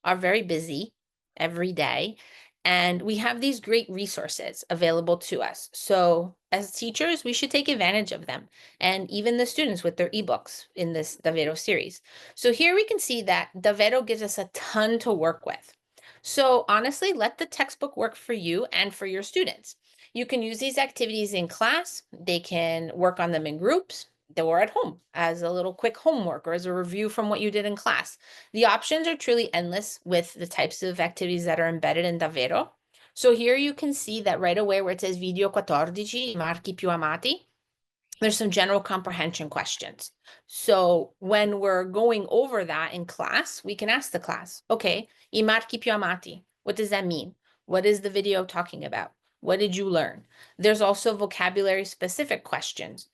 are very busy every day, and we have these great resources available to us. So as teachers, we should take advantage of them, and even the students with their ebooks in this Davvero series. So here we can see that Davvero gives us a ton to work with. So honestly, let the textbook work for you and for your students. You can use these activities in class. They can work on them in groups or at home as a little quick homework or as a review from what you did in class. The options are truly endless with the types of activities that are embedded in Davvero. So here you can see that right away where it says video 14, I marchi più amati, there's some general comprehension questions. So when we're going over that in class, we can ask the class, okay, I marchi più amati, what does that mean? What is the video talking about? What did you learn? There's also vocabulary specific questions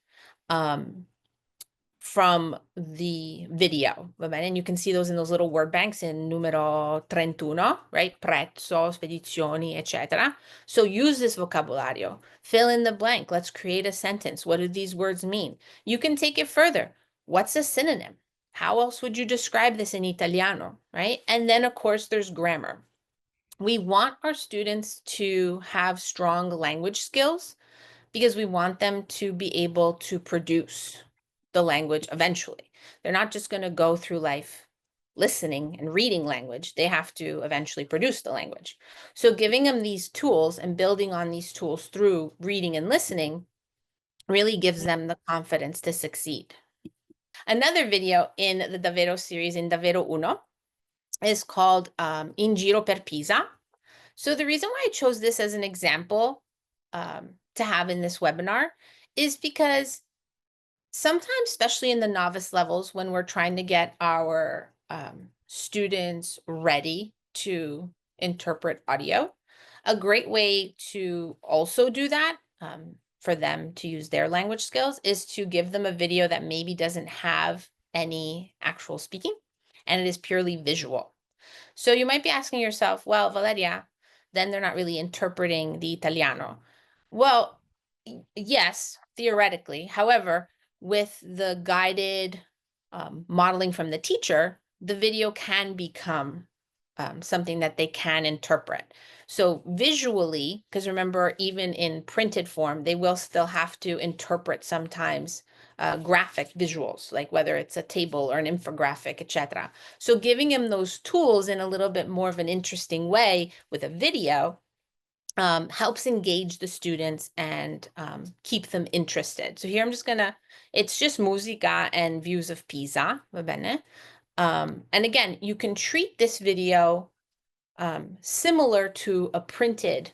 from the video, and you can see those in those little word banks in numero 31, right? Prezzo, spedizioni, etc. So use this vocabulario, fill in the blank. Let's create a sentence. What do these words mean? You can take it further. What's a synonym? How else would you describe this in Italiano, right? And then of course there's grammar. We want our students to have strong language skills because we want them to be able to produce the language eventually. They're not just going to go through life listening and reading language. They have to eventually produce the language. So giving them these tools and building on these tools through reading and listening really gives them the confidence to succeed. Another video in the Davvero series, in Davvero Uno, is called In Giro per Pisa. So the reason why I chose this as an example to have in this webinar is because sometimes, especially in the novice levels, when we're trying to get our students ready to interpret audio, a great way to also do that for them to use their language skills is to give them a video that maybe doesn't have any actual speaking, and it is purely visual. So you might be asking yourself, well, Valeria, then they're not really interpreting the Italiano. Well, yes, theoretically. However, with the guided modeling from the teacher, the video can become something that they can interpret. So visually, because remember, even in printed form, they will still have to interpret sometimes graphic visuals, like whether it's a table or an infographic, etc. So giving them those tools in a little bit more of an interesting way with a video helps engage the students and keep them interested. So here I'm just gonna, it's just musica and views of Pisa, va bene? And again, you can treat this video similar to a printed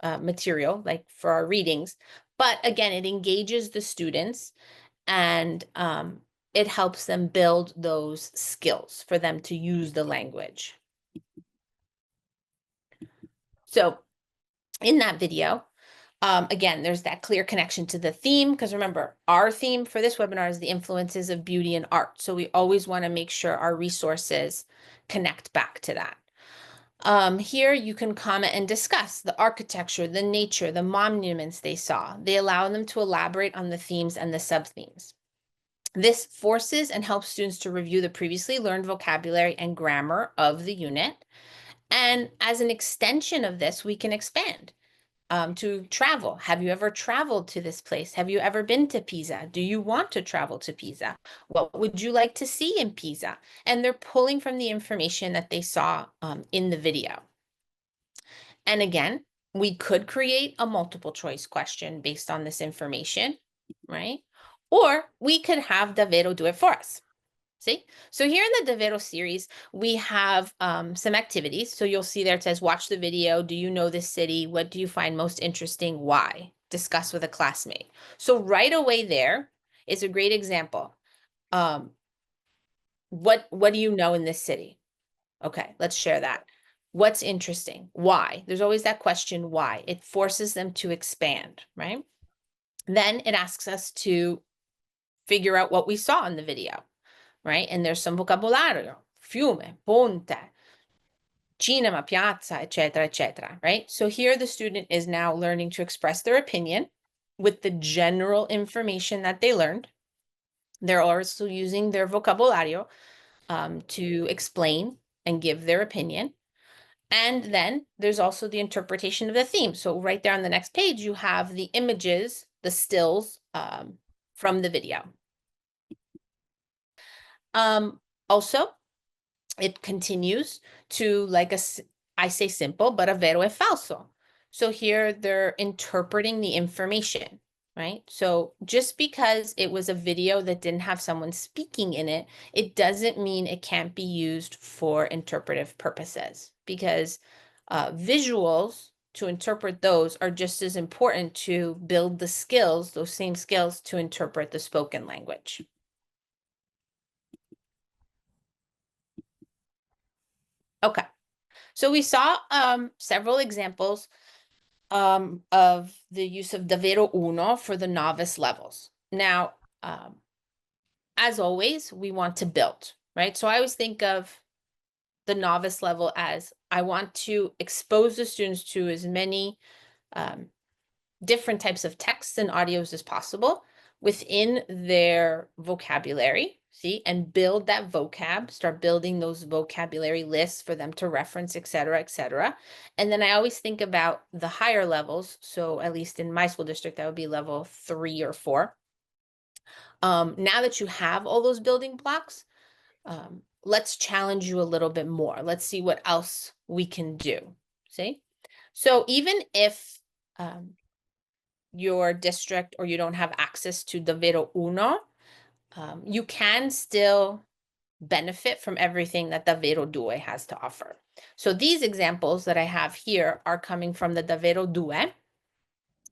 material, like for our readings, but again, it engages the students and it helps them build those skills for them to use the language. So in that video, again, there's that clear connection to the theme, because remember, our theme for this webinar is the influences of beauty and art. So we always want to make sure our resources connect back to that. Here you can comment and discuss the architecture, the nature, the monuments they saw. They allow them to elaborate on the themes and the sub-themes. This forces and helps students to review the previously learned vocabulary and grammar of the unit. And as an extension of this, we can expand to travel. Have you ever traveled to this place? Have you ever been to Pisa? Do you want to travel to Pisa? What would you like to see in Pisa? And they're pulling from the information that they saw in the video. And again, we could create a multiple choice question based on this information, right? Or we could have Davvero do it for us. See? So here in the Davvero series, we have some activities. So you'll see there it says, watch the video. Do you know this city? What do you find most interesting? Why? Discuss with a classmate. So right away there is a great example. What do you know in this city? Okay, let's share that. What's interesting? Why? There's always that question, why? It forces them to expand, right? Then it asks us to figure out what we saw in the video, right? And there's some vocabolario, fiume, ponte, cinema, piazza, etc., etc., right? So here the student is now learning to express their opinion with the general information that they learned. They're also using their vocabulario to explain and give their opinion. And then there's also the interpretation of the theme. So right there on the next page, you have the images, the stills from the video. Also, it continues to I say simple, but a vero e falso. So here they're interpreting the information, right? So just because it was a video that didn't have someone speaking in it, it doesn't mean it can't be used for interpretive purposes, because visuals, to interpret those, are just as important to build the skills, those same skills, to interpret the spoken language. Okay, so we saw several examples of the use of davvero uno for the novice levels. Now, as always, we want to build, right? So I always think of the novice level as I want to expose the students to as many different types of texts and audios as possible within their vocabulary, see, and build that vocab, start building those vocabulary lists for them to reference, et cetera, And then I always think about the higher levels. So at least in my school district, that would be level 3 or 4. Now that you have all those building blocks, let's challenge you a little bit more. Let's see what else we can do, see? So even if your district or you don't have access to davvero uno, you can still benefit from everything that davvero due has to offer. So these examples that I have here are coming from the davvero due,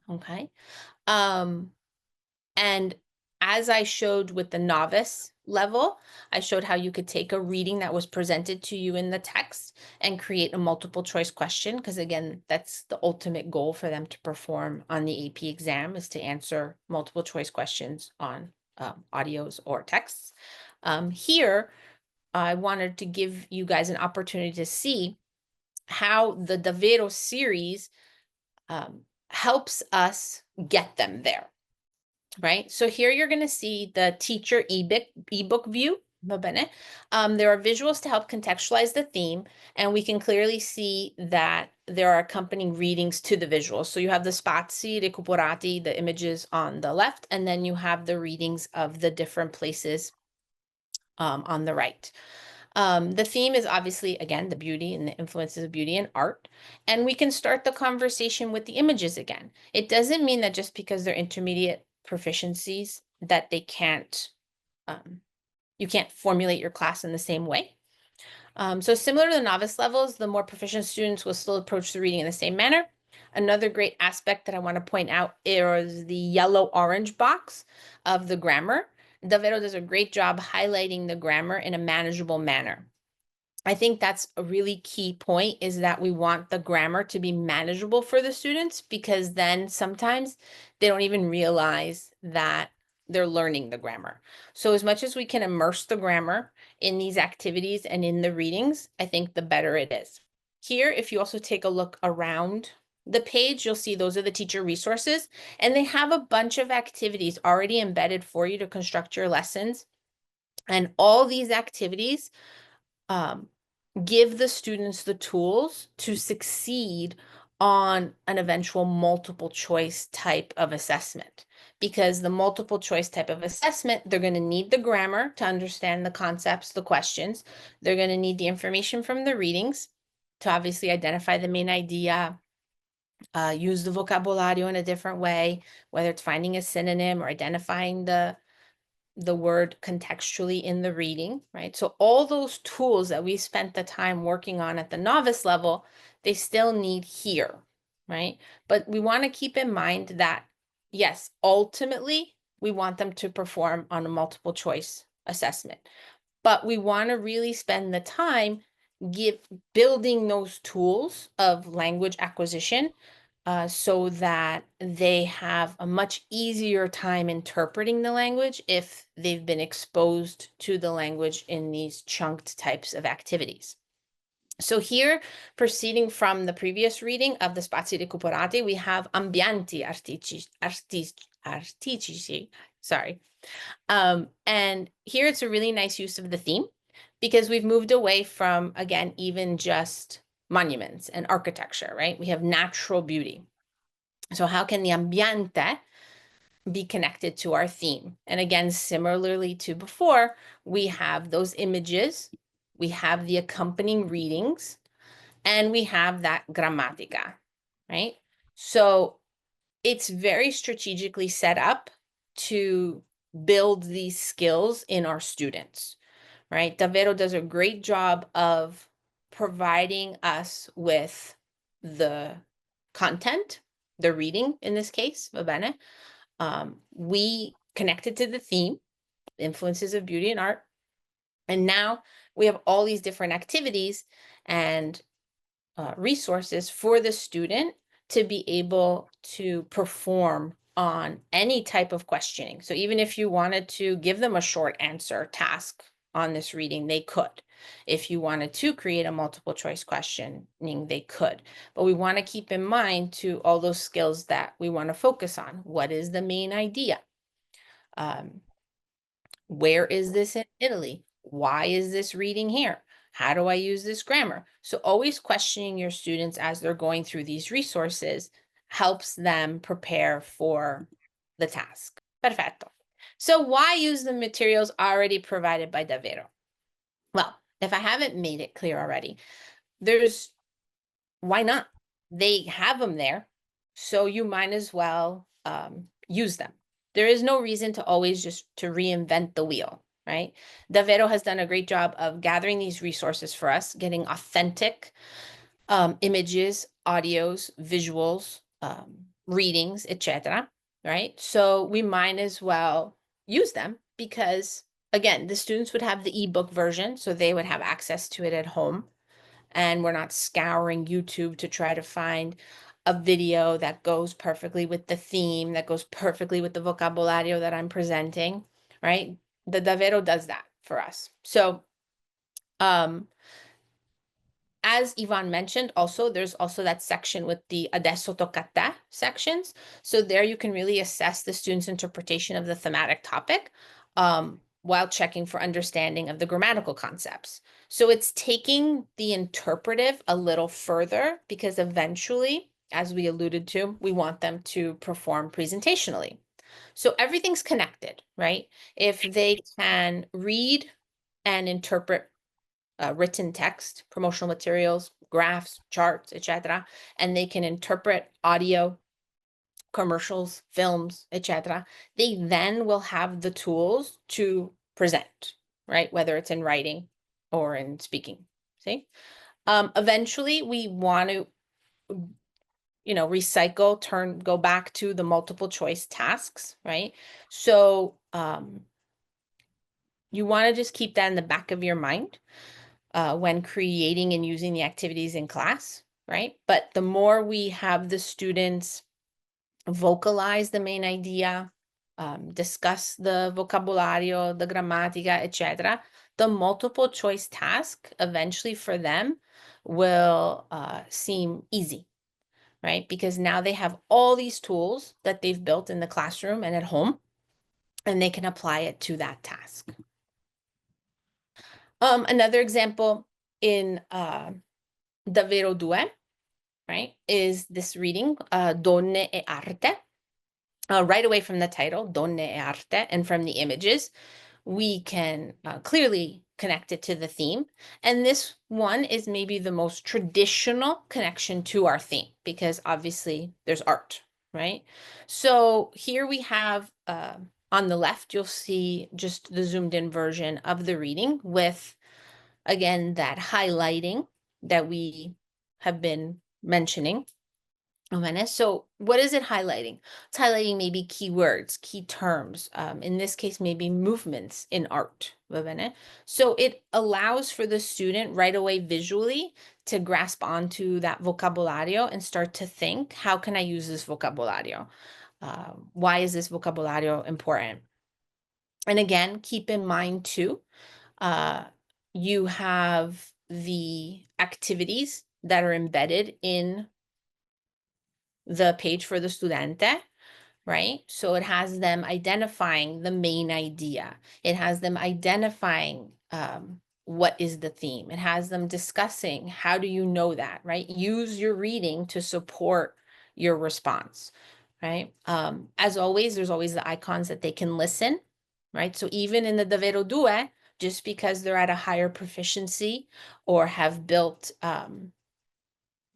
okay? And as I showed with the novice level, I showed how you could take a reading that was presented to you in the text and create a multiple choice question, because again, that's the ultimate goal for them to perform on the AP exam, is to answer multiple choice questions on audios or texts. Here, I wanted to give you guys an opportunity to see how the davvero series helps us get them there. Right? So here you're going to see the teacher ebook view. There are visuals to help contextualize the theme, and we can clearly see that there are accompanying readings to the visuals. So you have the spazi recuperati, the images on the left, and then you have the readings of the different places on the right. The theme is obviously, again, the beauty and the influences of beauty and art. And we can start the conversation with the images again. It doesn't mean that just because they're intermediate proficiencies that they can't, you can't formulate your class in the same way. So similar to the novice levels, the more proficient students will still approach the reading in the same manner. Another great aspect that I want to point out is the yellow-orange box of the grammar. Davvero does a great job highlighting the grammar in a manageable manner. I think that's a really key point, is that we want the grammar to be manageable for the students, because then sometimes they don't even realize that they're learning the grammar. So as much as we can immerse the grammar in these activities and in the readings, I think the better it is. Here, if you also take a look around the page, you'll see those are the teacher resources, and they have a bunch of activities already embedded for you to construct your lessons. And all these activities give the students the tools to succeed on an eventual multiple choice type of assessment. Because the multiple choice type of assessment, they're going to need the grammar to understand the concepts, the questions. They're going to need the information from the readings to obviously identify the main idea, use the vocabulario in a different way, whether it's finding a synonym or identifying the word contextually in the reading, right? So all those tools that we spent the time working on at the novice level, they still need here, right? But we want to keep in mind that, yes, ultimately, we want them to perform on a multiple choice assessment. But we want to really spend the time building those tools of language acquisition so that they have a much easier time interpreting the language if they've been exposed to the language in these chunked types of activities. So here, proceeding from the previous reading of the Spazi recuperati, we have ambienti artistici, sorry. And here it's a really nice use of the theme because we've moved away from, again, even just monuments and architecture, right? We have natural beauty. So how can the ambiente be connected to our theme? And again, similarly to before, we have those images, we have the accompanying readings, and we have that grammatica, right? So it's very strategically set up to build these skills in our students, right? Davvero does a great job of providing us with the content, the reading in this case, va bene? We connected to the theme, influences of beauty and art, and now we have all these different activities and resources for the student to be able to perform on any type of questioning. So even if you wanted to give them a short answer task on this reading, they could. If you wanted to create a multiple choice questioning, they could. But we want to keep in mind to all those skills that we want to focus on. What is the main idea? Where is this in Italy? Why is this reading here? How do I use this grammar? So always questioning your students as they're going through these resources helps them prepare for the task. Perfetto. So why use the materials already provided by Davvero? Well, if I haven't made it clear already, why not? They have them there, so you might as well use them. There is no reason to always just to reinvent the wheel, right? Davvero has done a great job of gathering these resources for us, getting authentic images, audios, visuals, readings, etc. Right? So we might as well use them because, again, the students would have the ebook version, so they would have access to it at home. And we're not scouring YouTube to try to find a video that goes perfectly with the theme, that goes perfectly with the vocabulario that I'm presenting, right? The Davvero does that for us. So, as Ivan mentioned, also, there's also that section with the Adesso tocca a te sections. So there you can really assess the student's interpretation of the thematic topic while checking for understanding of the grammatical concepts. So it's taking the interpretive a little further because eventually, as we alluded to, we want them to perform presentationally. So everything's connected, right? If they can read and interpret written text, promotional materials, graphs, charts, etc., and they can interpret audio, commercials, films, etc., they then will have the tools to present, right? Whether it's in writing or in speaking. See? Eventually, we want to, recycle, go back to the multiple choice tasks, right? So you want to just keep that in the back of your mind when creating and using the activities in class, right? But the more we have the students vocalize the main idea, discuss the vocabulario, the grammatica, etc., the multiple choice task eventually for them will seem easy, right? Because now they have all these tools that they've built in the classroom and at home, and they can apply it to that task. Another example in Davvero 2, right, is this reading, Donne e Arte. Right away from the title, Donne e Arte, and from the images, we can clearly connect it to the theme. And this one is maybe the most traditional connection to our theme because obviously there's art, right? So here we have, on the left, you'll see just the zoomed in version of the reading with, again, that highlighting that we have been mentioning. So what is it highlighting? It's highlighting maybe keywords, key terms, in this case, maybe movements in art. So it allows for the student right away visually to grasp onto that vocabulario and start to think, how can I use this vocabulario? Why is this vocabulario important? And again, keep in mind too, you have the activities that are embedded in the page for the studente, right? So it has them identifying the main idea. It has them identifying what is the theme. It has them discussing, how do you know that, right? Use your reading to support your response, right? As always, there's always the icons that they can listen, right? So even in the Davvero Due, just because they're at a higher proficiency or have built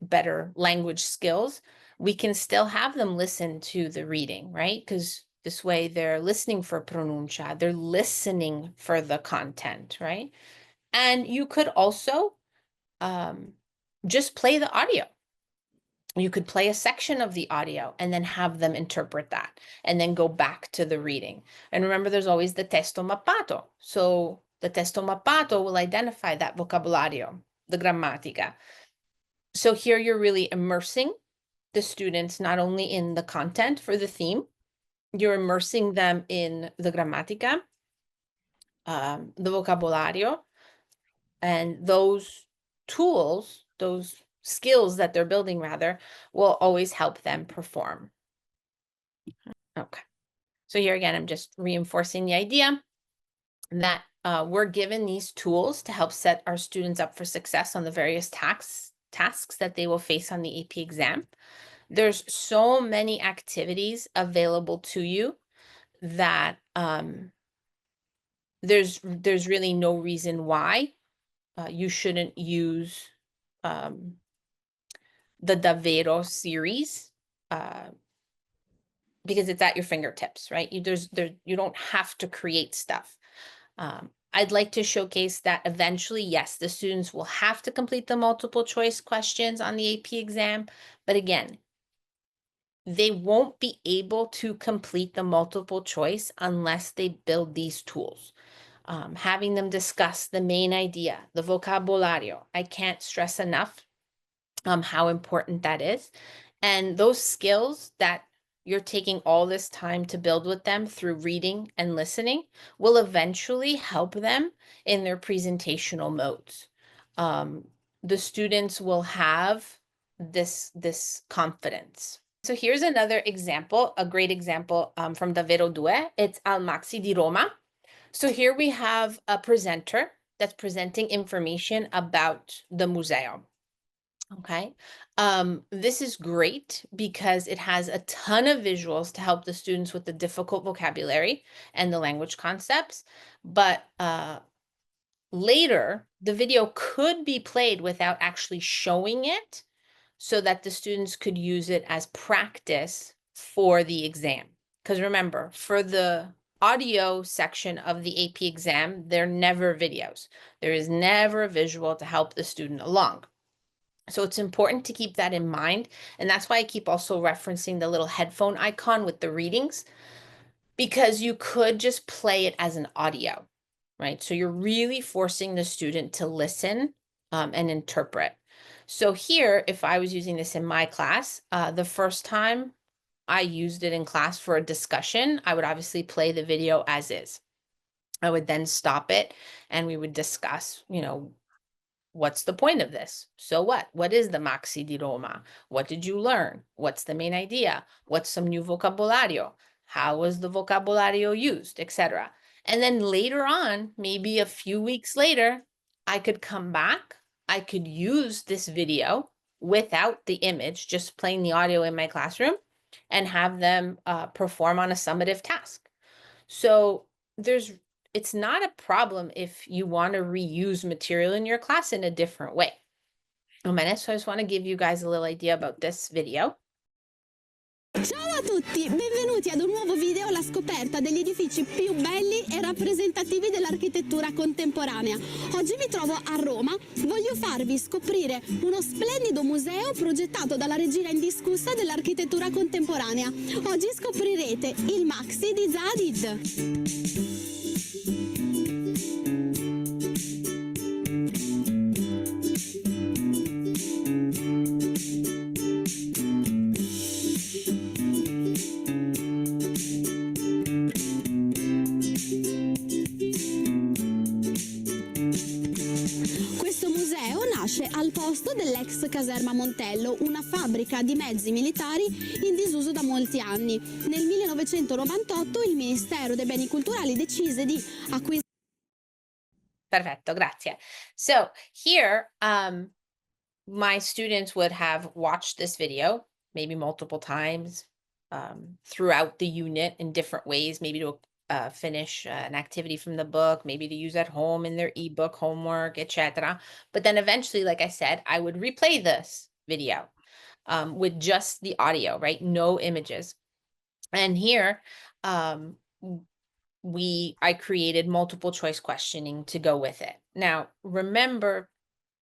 better language skills, we can still have them listen to the reading, right? Because this way they're listening for pronuncia, they're listening for the content, right? And you could also just play the audio. You could play a section of the audio and then have them interpret that and then go back to the reading. And remember, there's always the testo mappato. So the testo mappato will identify that vocabulario, the grammatica. So here you're really immersing the students not only in the content for the theme, you're immersing them in the grammatica, the vocabulario, and those tools, those skills that they're building rather, will always help them perform. Okay. So here again, I'm just reinforcing the idea that we're given these tools to help set our students up for success on the various tasks that they will face on the AP exam. There's so many activities available to you that there's really no reason why you shouldn't use the Davvero series because it's at your fingertips, right? You don't have to create stuff. I'd like to showcase that eventually, yes, the students will have to complete the multiple choice questions on the AP exam, but again, they won't be able to complete the multiple choice unless they build these tools. Having them discuss the main idea, the vocabulario. I can't stress enough how important that is. And those skills that you're taking all this time to build with them through reading and listening will eventually help them in their presentational modes. The students will have this confidence. So here's another example, a great example from Davvero Due. It's Al Maxi di Roma. So here we have a presenter that's presenting information about the museo. Okay. This is great because it has a ton of visuals to help the students with the difficult vocabulary and the language concepts. But later, the video could be played without actually showing it so that the students could use it as practice for the exam. Because remember, for the audio section of the AP exam, there are never videos. There is never a visual to help the student along. So it's important to keep that in mind. And that's why I keep also referencing the little headphone icon with the readings, because you could just play it as an audio, right? So you're really forcing the student to listen and interpret. So here, if I was using this in my class, the first time I used it in class for a discussion, I would obviously play the video as is. I would then stop it and we would discuss, what's the point of this? So what? What is the Maxi di Roma? What did you learn? What's the main idea? What's some new vocabulario? How was the vocabulario used, etc. And then later on, maybe a few weeks later, I could come back. I could use this video without the image, just playing the audio in my classroom and have them perform on a summative task. So it's not a problem if you want to reuse material in your class in a different way. So I just want to give you guys a little idea about this video. Ciao a tutti, benvenuti ad un nuovo video alla scoperta degli edifici più belli e rappresentativi dell'architettura contemporanea. Oggi mi trovo a Roma, voglio farvi scoprire uno splendido museo progettato dalla regina indiscussa dell'architettura contemporanea. Oggi scoprirete il Maxi di Zaha Hadid. Al posto dell'ex caserma Montello, una fabbrica di mezzi militari in disuso da molti anni. Nel 1998 il Ministero dei Beni Culturali decise di acquisire. Perfetto, grazie. So here, my students would have watched this video maybe multiple times throughout the unit in different ways, maybe to finish an activity from the book, maybe to use at home in their ebook homework, etc. But then eventually, like I said, I would replay this video with just the audio, right? No images. And here, I created multiple choice questioning to go with it. Now, remember,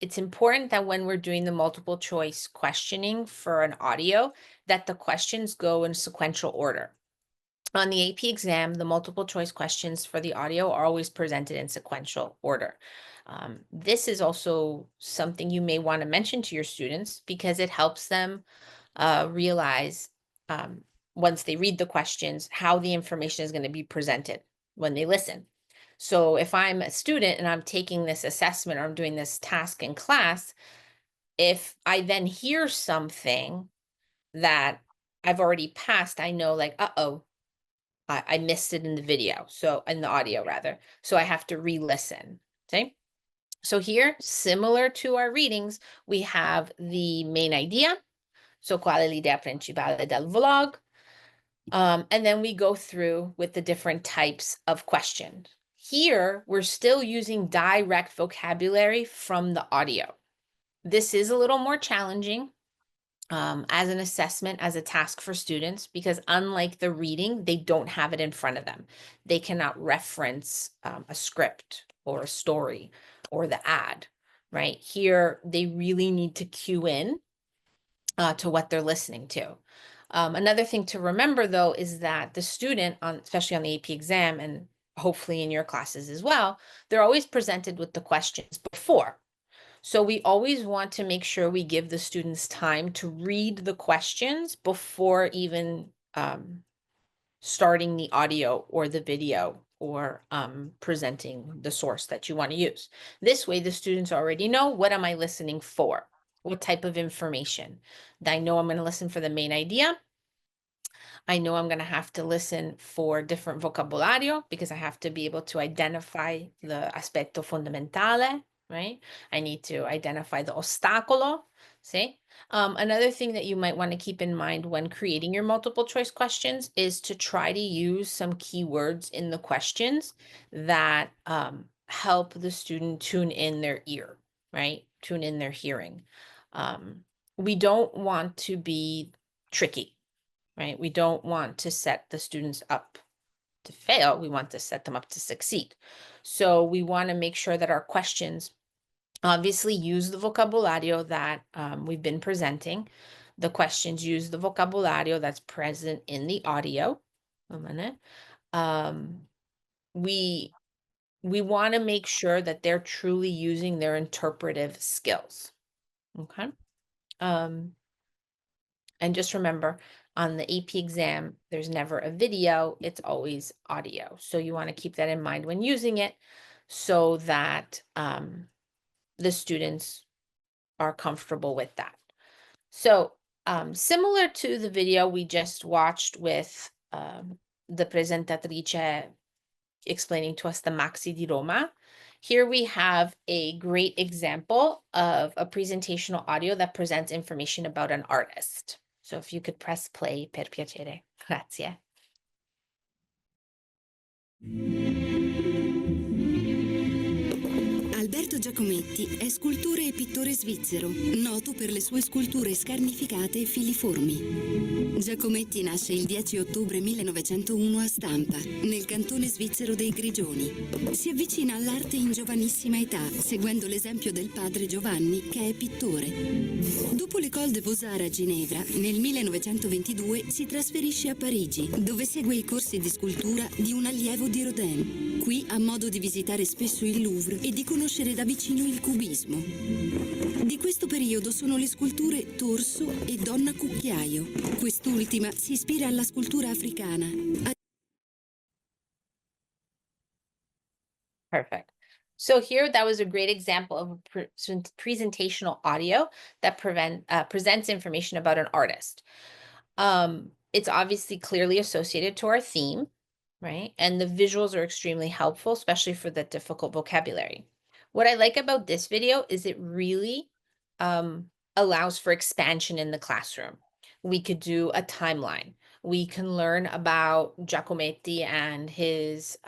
it's important that when we're doing the multiple choice questioning for an audio, that the questions go in sequential order. On the AP exam, the multiple choice questions for the audio are always presented in sequential order. This is also something you may want to mention to your students because it helps them realize once they read the questions, how the information is going to be presented when they listen. So if I'm a student and I'm taking this assessment or I'm doing this task in class, if I then hear something that I've already passed, I know like, uh-oh, I missed it in the video. So in the audio rather. So I have to re-listen. Okay. So here, similar to our readings, we have the main idea. So qual è l'idea principale del vlog? And then we go through with the different types of questions. Here, we're still using direct vocabulary from the audio. This is a little more challenging as an assessment, as a task for students, because unlike the reading, they don't have it in front of them. They cannot reference a script or a story or the ad, right? Here, they really need to cue in to what they're listening to. Another thing to remember, though, is that the student, especially on the AP exam and hopefully in your classes as well, they're always presented with the questions before. So we always want to make sure we give the students time to read the questions before even starting the audio or the video or presenting the source that you want to use. This way, the students already know, what am I listening for? What type of information? I know I'm going to listen for the main idea. I know I'm going to have to listen for different vocabulario because I have to be able to identify the aspetto fondamentale, right? I need to identify the ostacolo, see? Another thing that you might want to keep in mind when creating your multiple choice questions is to try to use some keywords in the questions that help the student tune in their ear, right? Tune in their hearing. We don't want to be tricky, right? We don't want to set the students up to fail. We want to set them up to succeed. So we want to make sure that our questions obviously use the vocabulario that we've been presenting. The questions use the vocabulario that's present in the audio. We want to make sure that they're truly using their interpretive skills. Okay. And just remember, on the AP exam, there's never a video, it's always audio. So you want to keep that in mind when using it so that the students are comfortable with that. So similar to the video we just watched with the presentatrice explaining to us the Maxi di Roma, here we have a great example of a presentational audio that presents information about an artist. So if you could press play, per piacere. Grazie. Alberto Lorenzo Giacometti è scultore e pittore svizzero, noto per le sue sculture scarnificate e filiformi. Giacometti nasce il 10 ottobre 1901 a Stampa, nel cantone svizzero dei Grigioni. Si avvicina all'arte in giovanissima età, seguendo l'esempio del padre Giovanni, che è pittore. Dopo l'École des Beaux-Arts a Ginevra, nel 1922 si trasferisce a Parigi, dove segue i corsi di scultura di un allievo di Rodin. Qui ha modo di visitare spesso il Louvre e di conoscere da vicino il cubismo. Di questo periodo sono le sculture Torso e Donna Cucchiaio. Quest'ultima si ispira alla scultura africana. Perfect. So here, that was a great example of a presentational audio that presents information about an artist. It's obviously clearly associated to our theme, right? And the visuals are extremely helpful, especially for the difficult vocabulary. What I like about this video is it really allows for expansion in the classroom. We could do a timeline. We can learn about Giacometti and his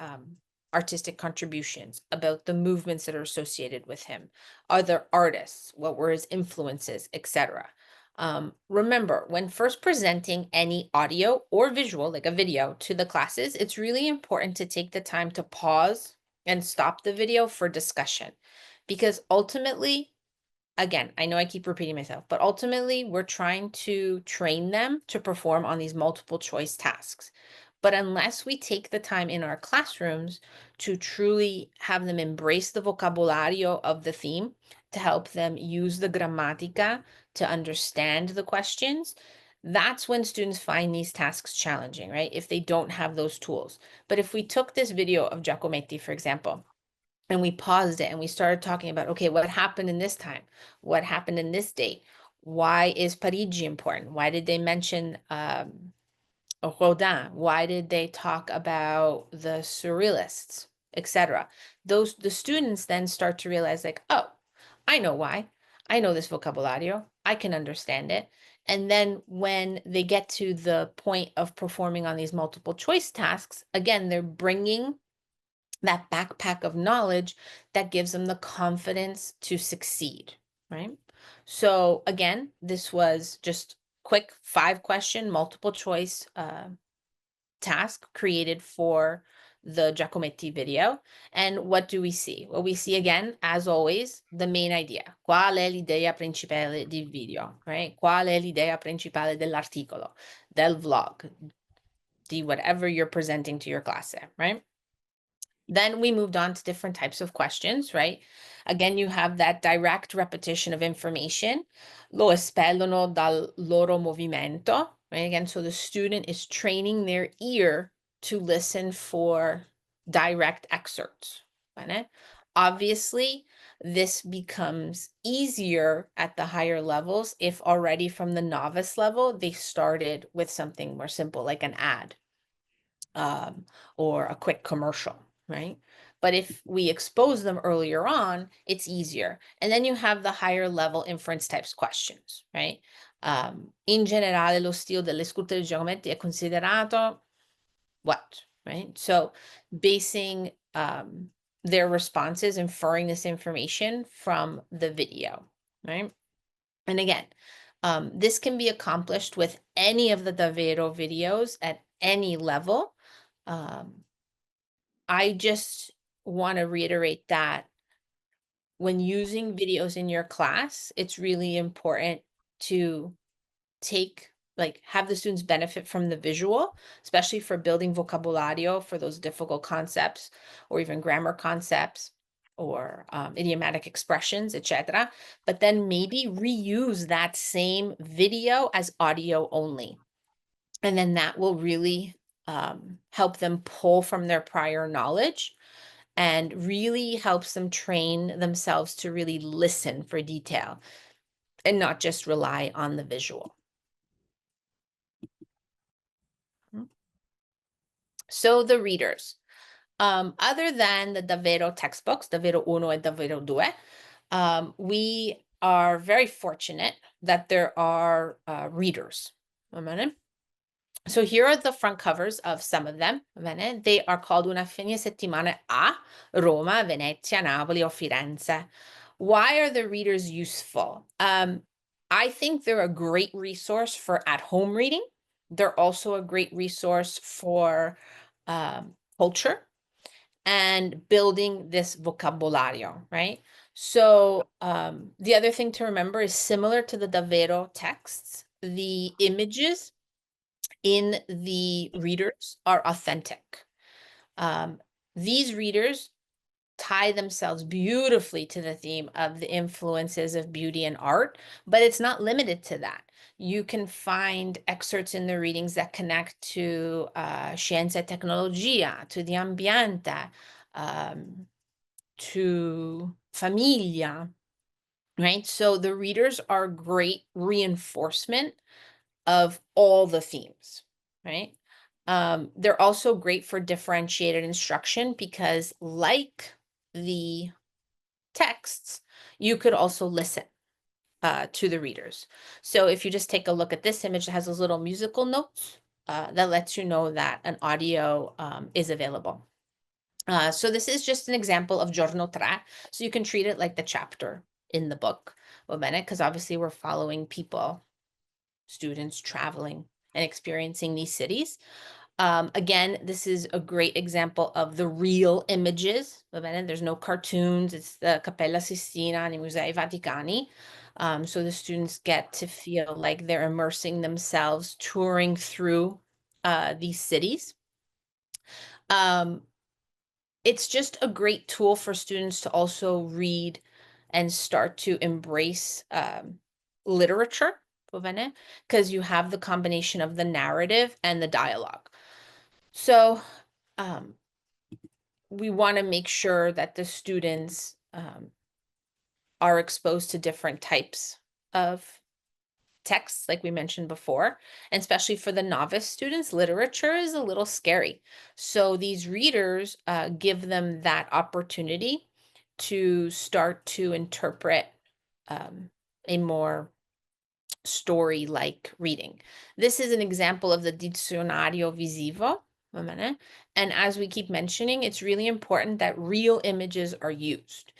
artistic contributions, about the movements that are associated with him, other artists, what were his influences, etc. Remember, when first presenting any audio or visual, like a video, to the classes, it's really important to take the time to pause and stop the video for discussion. Because ultimately, again, I know I keep repeating myself, but ultimately we're trying to train them to perform on these multiple choice tasks. But unless we take the time in our classrooms to truly have them embrace the vocabulario of the theme, to help them use the grammatica to understand the questions, that's when students find these tasks challenging, right? If they don't have those tools. But if we took this video of Giacometti, for example, and we paused it and we started talking about, okay, what happened in this time? What happened in this date? Why is Parigi important? Why did they mention Rodin? Why did they talk about the surrealists, etc.? The students then start to realize, like, oh, I know why. I know this vocabulario. I can understand it. And then when they get to the point of performing on these multiple choice tasks, again, they're bringing that backpack of knowledge that gives them the confidence to succeed, right? So again, this was just quick 5-question multiple choice task created for the Giacometti video. And what do we see? Well, we see again, as always, the main idea. Qual è l'idea principale del video, right? Qual è l'idea principale dell'articolo, del vlog, di whatever you're presenting to your class, right? Then we moved on to different types of questions, right? Again, you have that direct repetition of information. Lo espellono dal loro movimento, right? Again, so the student is training their ear to listen for direct excerpts, right? Obviously, this becomes easier at the higher levels if already from the novice level, they started with something more simple, like an ad or a quick commercial, right? But if we expose them earlier on, it's easier. And then you have the higher level inference types questions, right? In generale, lo stile delle sculture di Giacometti è considerato what, right? So basing their responses, inferring this information from the video, right? And again, this can be accomplished with any of the Davvero videos at any level. I just want to reiterate that when using videos in your class, it's really important to have the students benefit from the visual, especially for building vocabulario for those difficult concepts or even grammar concepts or idiomatic expressions, etc. But then maybe reuse that same video as audio only. And then that will really help them pull from their prior knowledge and really helps them train themselves to really listen for detail and not just rely on the visual. So the readers, other than the Davvero textbooks, Davvero Uno and Davvero Due, we are very fortunate that there are readers. So here are the front covers of some of them. Bene? They are called Una fine settimana a Roma, Venezia, Napoli, or Firenze. Why are the readers useful? I think they're a great resource for at-home reading. They're also a great resource for culture and building this vocabulario, right? So the other thing to remember is similar to the Davvero texts, the images in the readers are authentic. These readers tie themselves beautifully to the theme of the influences of beauty and art, but it's not limited to that. You can find excerpts in the readings that connect to scienza e tecnologia, to the ambiente, to famiglia, right? So the readers are great reinforcement of all the themes, right? They're also great for differentiated instruction because, like the texts, you could also listen to the readers. So if you just take a look at this image, it has those little musical notes that lets you know that an audio is available. So this is just an example of giorno tre. So you can treat it like the chapter in the book, because obviously we're following people, students traveling and experiencing these cities. Again, this is a great example of the real images. There's no cartoons. It's the Cappella Sistina and i Musei Vaticani. So the students get to feel like they're immersing themselves, touring through these cities. It's just a great tool for students to also read and start to embrace literature, because you have the combination of the narrative and the dialogue. So we want to make sure that the students are exposed to different types of texts, like we mentioned before, and especially for the novice students, literature is a little scary. So these readers give them that opportunity to start to interpret a more story-like reading. This is an example of the dizionario visivo. And as we keep mentioning, it's really important that real images are used.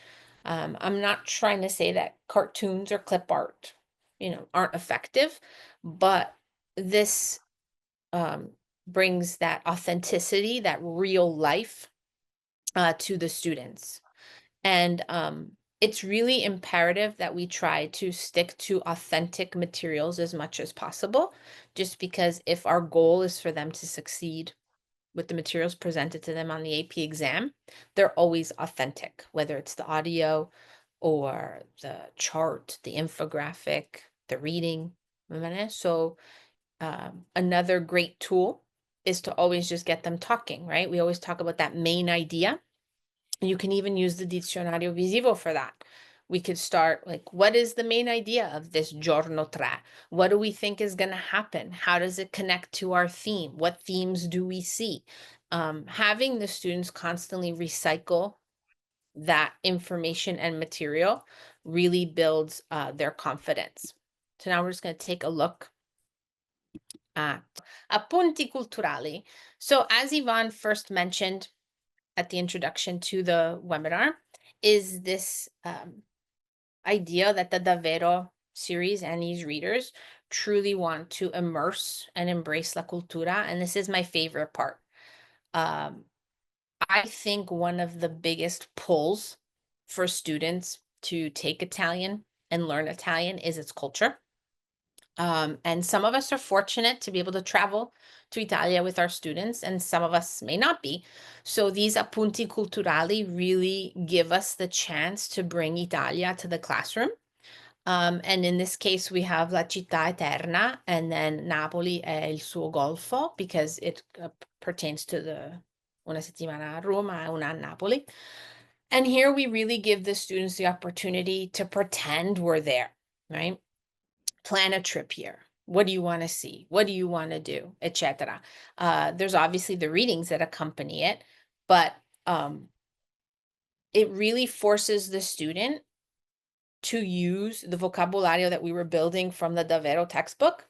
I'm not trying to say that cartoons or clip art, aren't effective, but this brings that authenticity, that real life to the students. And it's really imperative that we try to stick to authentic materials as much as possible, just because if our goal is for them to succeed with the materials presented to them on the AP exam, they're always authentic, whether it's the audio or the chart, the infographic, the reading. So another great tool is to always just get them talking, right? We always talk about that main idea. You can even use the dizionario visivo for that. We could start like, what is the main idea of this giorno tre? What do we think is going to happen? How does it connect to our theme? What themes do we see? Having the students constantly recycle that information and material really builds their confidence. So now we're just going to take a look at appunti culturali. So as Yvonne first mentioned at the introduction to the webinar, is this idea that the Davvero series and these readers truly want to immerse and embrace la cultura. And this is my favorite part. I think one of the biggest pulls for students to take Italian and learn Italian is its culture. And some of us are fortunate to be able to travel to Italia with our students, and some of us may not be. So these appunti culturali really give us the chance to bring Italia to the classroom. And in this case, we have La Città Eterna and then Napoli e il suo golfo, because it pertains to the Una settimana a Roma e una a Napoli. And here we really give the students the opportunity to pretend we're there, right? Plan a trip here. What do you want to see? What do you want to do, etc. There's obviously the readings that accompany it, but it really forces the student to use the vocabulario that we were building from the Davvero textbook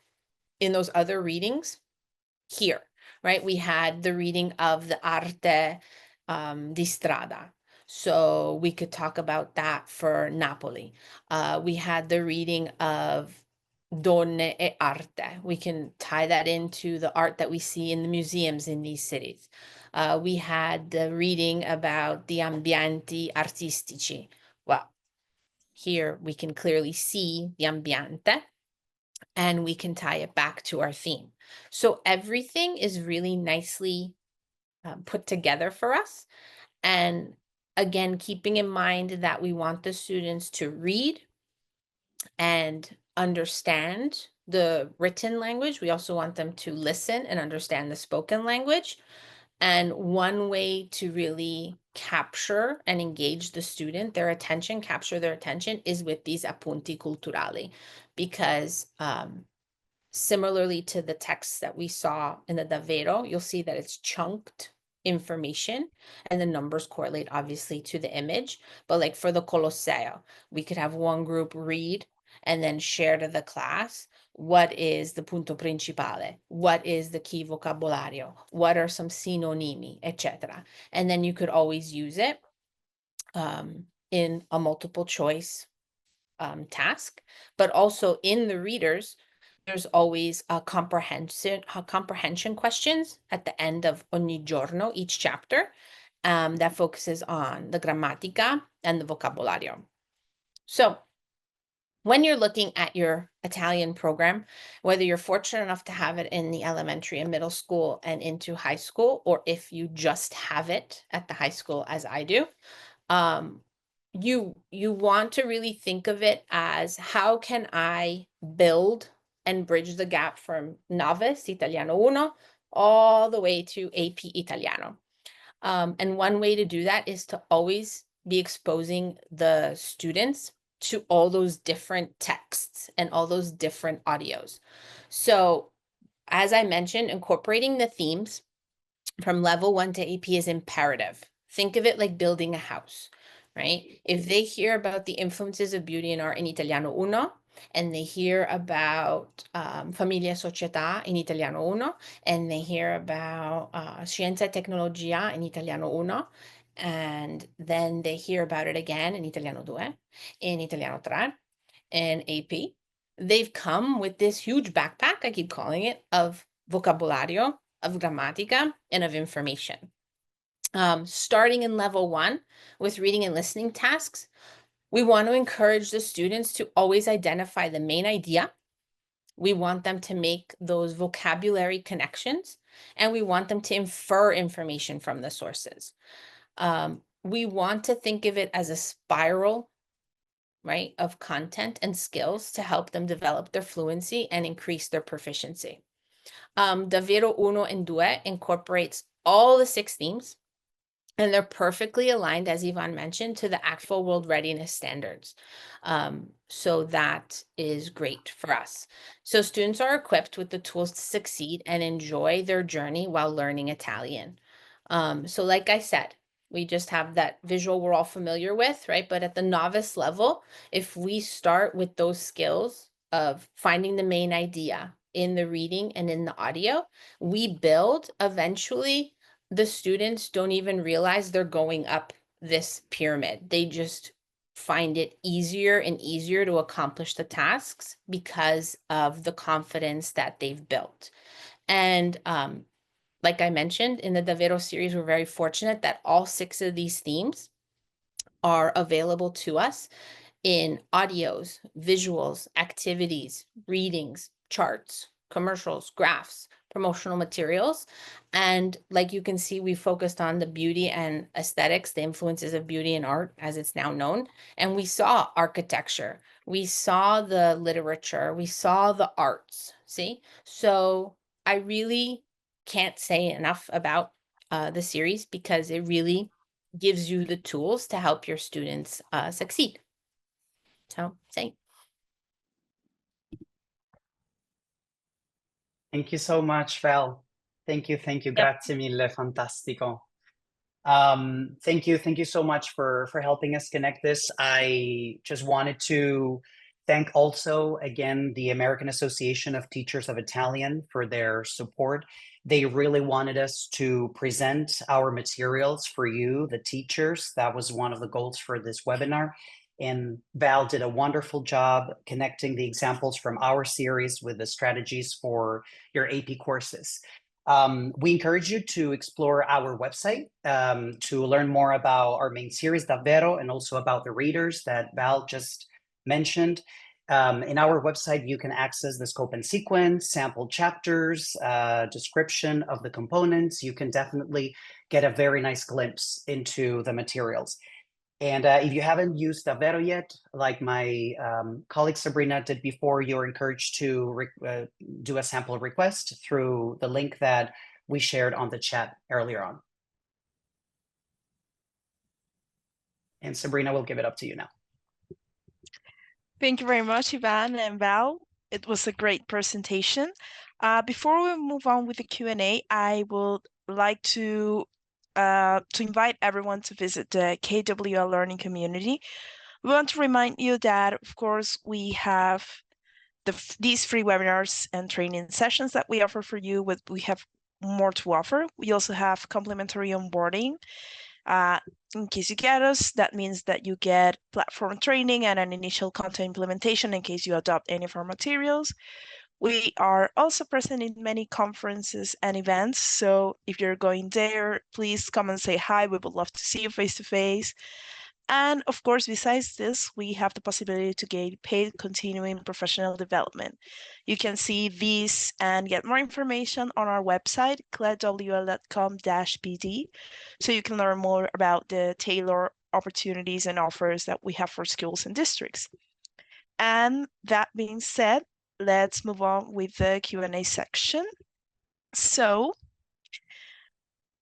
in those other readings here, right? We had the reading of the Arte di Strada. So we could talk about that for Napoli. We had the reading of Donne e Arte. We can tie that into the art that we see in the museums in these cities. We had the reading about the ambienti artistici. Well, here we can clearly see the ambiente, and we can tie it back to our theme. So everything is really nicely put together for us. And again, keeping in mind that we want the students to read and understand the written language. We also want them to listen and understand the spoken language. And one way to really capture and engage the student, capture their attention, is with these appunti culturali, because similarly to the texts that we saw in the Davvero, you'll see that it's chunked information and the numbers correlate obviously to the image. But like for the Colosseo, we could have one group read and then share to the class what is the punto principale, what is the key vocabolario, what are some sinonimi, etc. And then you could always use it in a multiple choice task, but also in the readers, there's always a comprehension questions at the end of ogni giorno, each chapter, that focuses on the grammatica and the vocabolario. So when you're looking at your Italian program, whether you're fortunate enough to have it in the elementary and middle school and into high school, or if you just have it at the high school as I do, you want to really think of it as, how can I build and bridge the gap from novice Italiano 1 all the way to AP Italiano. And one way to do that is to always be exposing the students to all those different texts and all those different audios. So as I mentioned, incorporating the themes from level 1 to AP is imperative. Think of it like building a house, right? If they hear about the influences of beauty and art in Italiano 1, and they hear about famiglia e società in Italiano 1, and they hear about scienza e tecnologia in Italiano 1, and then they hear about it again in Italiano 2, in Italiano 3, and AP, they've come with this huge backpack, I keep calling it, of vocabulario, of grammatica, and of information. Starting in level 1 with reading and listening tasks, we want to encourage the students to always identify the main idea. We want them to make those vocabulary connections, and we want them to infer information from the sources. We want to think of it as a spiral, right, of content and skills to help them develop their fluency and increase their proficiency. Davvero 1 and 2 incorporates all the 6 themes, and they're perfectly aligned, as Yvonne mentioned, to the actual world readiness standards. So that is great for us. So students are equipped with the tools to succeed and enjoy their journey while learning Italian. So like I said, we just have that visual we're all familiar with, right? But at the novice level, if we start with those skills of finding the main idea in the reading and in the audio, we build eventually. The students don't even realize they're going up this pyramid. They just find it easier and easier to accomplish the tasks because of the confidence that they've built. And like I mentioned, in the Davvero series, we're very fortunate that all 6 of these themes are available to us in audios, visuals, activities, readings, charts, commercials, graphs, promotional materials. And like you can see, we focused on the beauty and aesthetics, the influences of beauty and art as it's now known. And we saw architecture, we saw the literature, we saw the arts, see? So I really can't say enough about the series, because it really gives you the tools to help your students succeed. So, say. Thank you so much, Val. Thank you. Yep. Grazie mille, fantastico. Thank you so much for helping us connect this. I just wanted to Thank also, again, the American Association of Teachers of Italian for their support. They really wanted us to present our materials for you, the teachers. That was one of the goals for this webinar. And Val did a wonderful job connecting the examples from our series with the strategies for your AP courses. We encourage you to explore our website to learn more about our main series, Davvero, and also about the readers that Val just mentioned. In our website, you can access the scope and sequence, sample chapters, description of the components. You can definitely get a very nice glimpse into the materials. And if you haven't used Davvero yet, like my colleague Sabrina did before, you're encouraged to do a sample request through the link that we shared on the chat earlier on. And Sabrina, we'll give it up to you now. Thank you very much, Ivan and Val. It was a great presentation. Before we move on with the Q&A, I would like to invite everyone to visit the KWL Learning community. We want to remind you that, of course, we have these free webinars and training sessions that we offer for you. We have more to offer. We also have complimentary onboarding. In case you get us, that means that you get platform training and an initial content implementation in case you adopt any of our materials. We are also present in many conferences and events, so if you're going there, please come and say hi. We would love to see you face to face. And of course, besides this, we have the possibility to get paid continuing professional development. You can see these and get more information on our website, cledwl.com/bd, so you can learn more about the tailored opportunities and offers that we have for schools and districts. And that being said, let's move on with the Q&A section. So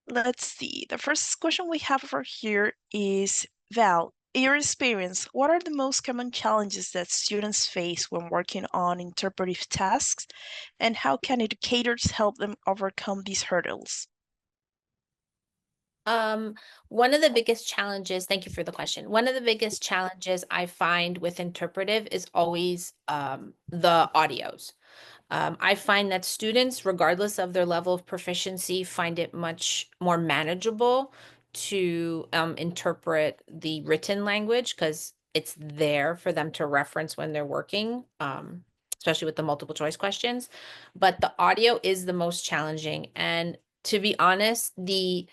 let's see. The first question we have for here is, Val, in your experience, what are the most common challenges that students face when working on interpretive tasks, and how can educators help them overcome these hurdles? One of the biggest challenges, thank you for the question. One of the biggest challenges I find with interpretive is always the audios. I find that students, regardless of their level of proficiency, find it much more manageable to interpret the written language because it's there for them to reference when they're working, especially with the multiple choice questions. But the audio is the most challenging. And to be honest, the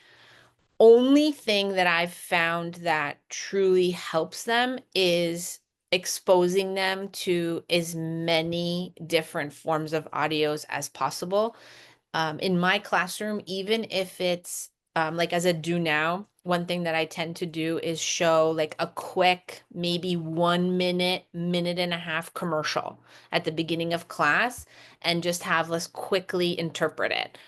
only thing that I've found that truly helps them is exposing them to as many different forms of audios as possible. In my classroom, even if it's like as a do now, one thing that I tend to do is show like a quick, maybe 1 minute, minute and a half commercial at the beginning of class and just have us quickly interpret it.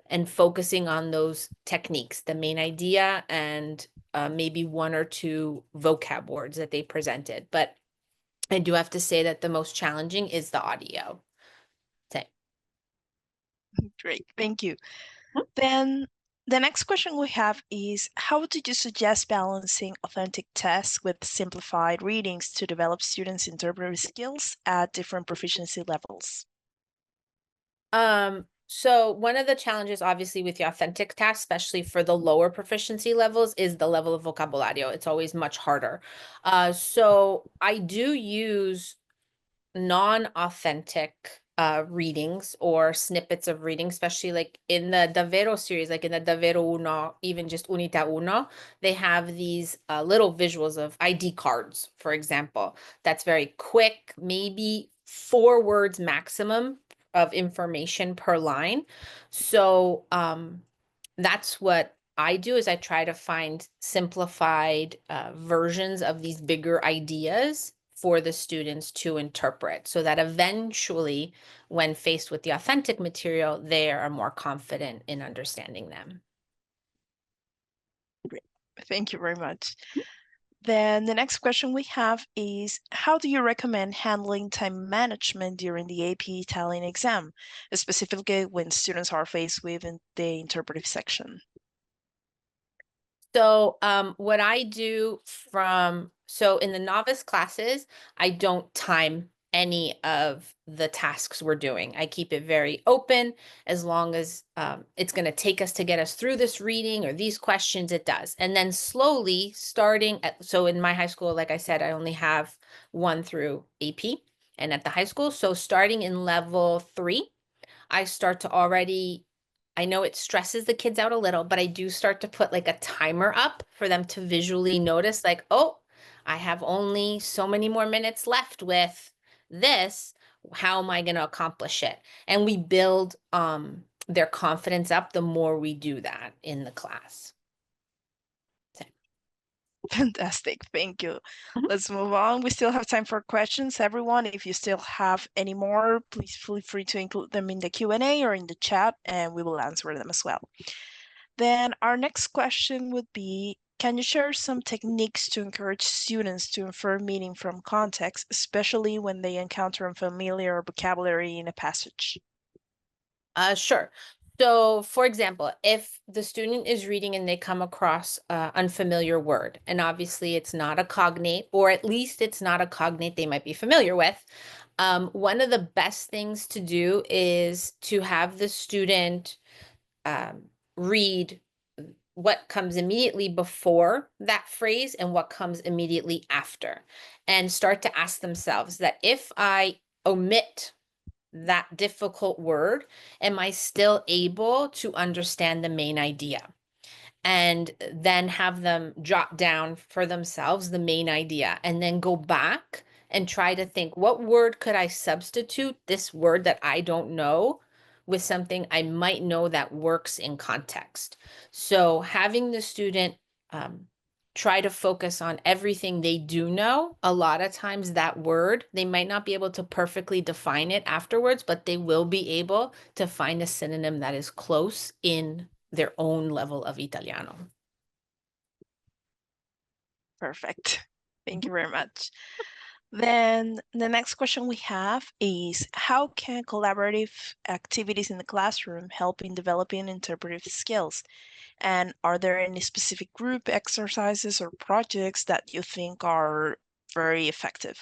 And focusing on those techniques, the main idea and maybe 1 or 2 vocab words that they presented. But I do have to say that the most challenging is the audio. Okay. Great, thank you. Then the next question we have is, how did you suggest balancing authentic tests with simplified readings to develop students' interpretive skills at different proficiency levels? So one of the challenges, obviously, with the authentic tasks, especially for the lower proficiency levels, is the level of vocabulario. It's always much harder. So I do use non-authentic readings or snippets of reading, especially like in the Davvero series, like in the Davvero Uno, even just Unità Uno, they have these little visuals of ID cards, for example. That's very quick, maybe 4 words maximum of information per line. So that's what I do, is I try to find simplified versions of these bigger ideas for the students to interpret, so that eventually, when faced with the authentic material, they are more confident in understanding them. Great. Thank you very much. Then the next question we have is, how do you recommend handling time management during the AP Italian exam, specifically when students are faced with the interpretive section? So what I do so in the novice classes, I don't time any of the tasks we're doing. I keep it very open. As long as it's going to take us to get us through this reading or these questions, it does. And then slowly so in my high school, like I said, I only have 1 through AP and at the high school. So starting in level 3, I start to already, I know it stresses the kids out a little, but I do start to put like a timer up for them to visually notice, like, oh, I have only so many more minutes left with this. How am I going to accomplish it? And we build their confidence up the more we do that in the class. Fantastic. Thank you. Mhm. Let's move on. We still have time for questions. Everyone, if you still have any more, please feel free to include them in the Q&A or in the chat, and we will answer them as well. Then our next question would be, can you share some techniques to encourage students to infer meaning from context, especially when they encounter unfamiliar vocabulary in a passage? Sure. So, for example, if the student is reading and they come across an unfamiliar word, and obviously it's not a cognate, or at least it's not a cognate they might be familiar with, one of the best things to do is to have the student read what comes immediately before that phrase and what comes immediately after, and start to ask themselves that if I omit that difficult word, am I still able to understand the main idea? And then have them jot down for themselves the main idea and then go back and try to think, what word could I substitute this word that I don't know with something I might know that works in context? So having the student try to focus on everything they do know. A lot of times that word, they might not be able to perfectly define it afterwards, but they will be able to find a synonym that is close in their own level of Italiano. Perfect. Thank you very much. Then the next question we have is, how can collaborative activities in the classroom help in developing interpretive skills? And are there any specific group exercises or projects that you think are very effective?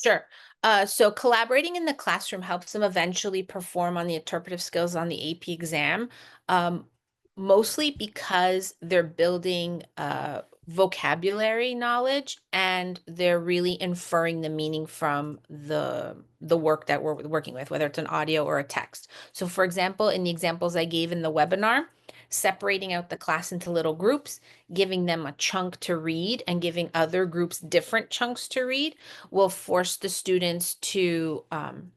Sure. So collaborating in the classroom helps them eventually perform on the interpretive skills on the AP exam, mostly because they're building vocabulary knowledge and they're really inferring the meaning from the work that we're working with, whether it's an audio or a text. So for example, in the examples I gave in the webinar, separating out the class into little groups, giving them a chunk to read and giving other groups different chunks to read will force the students to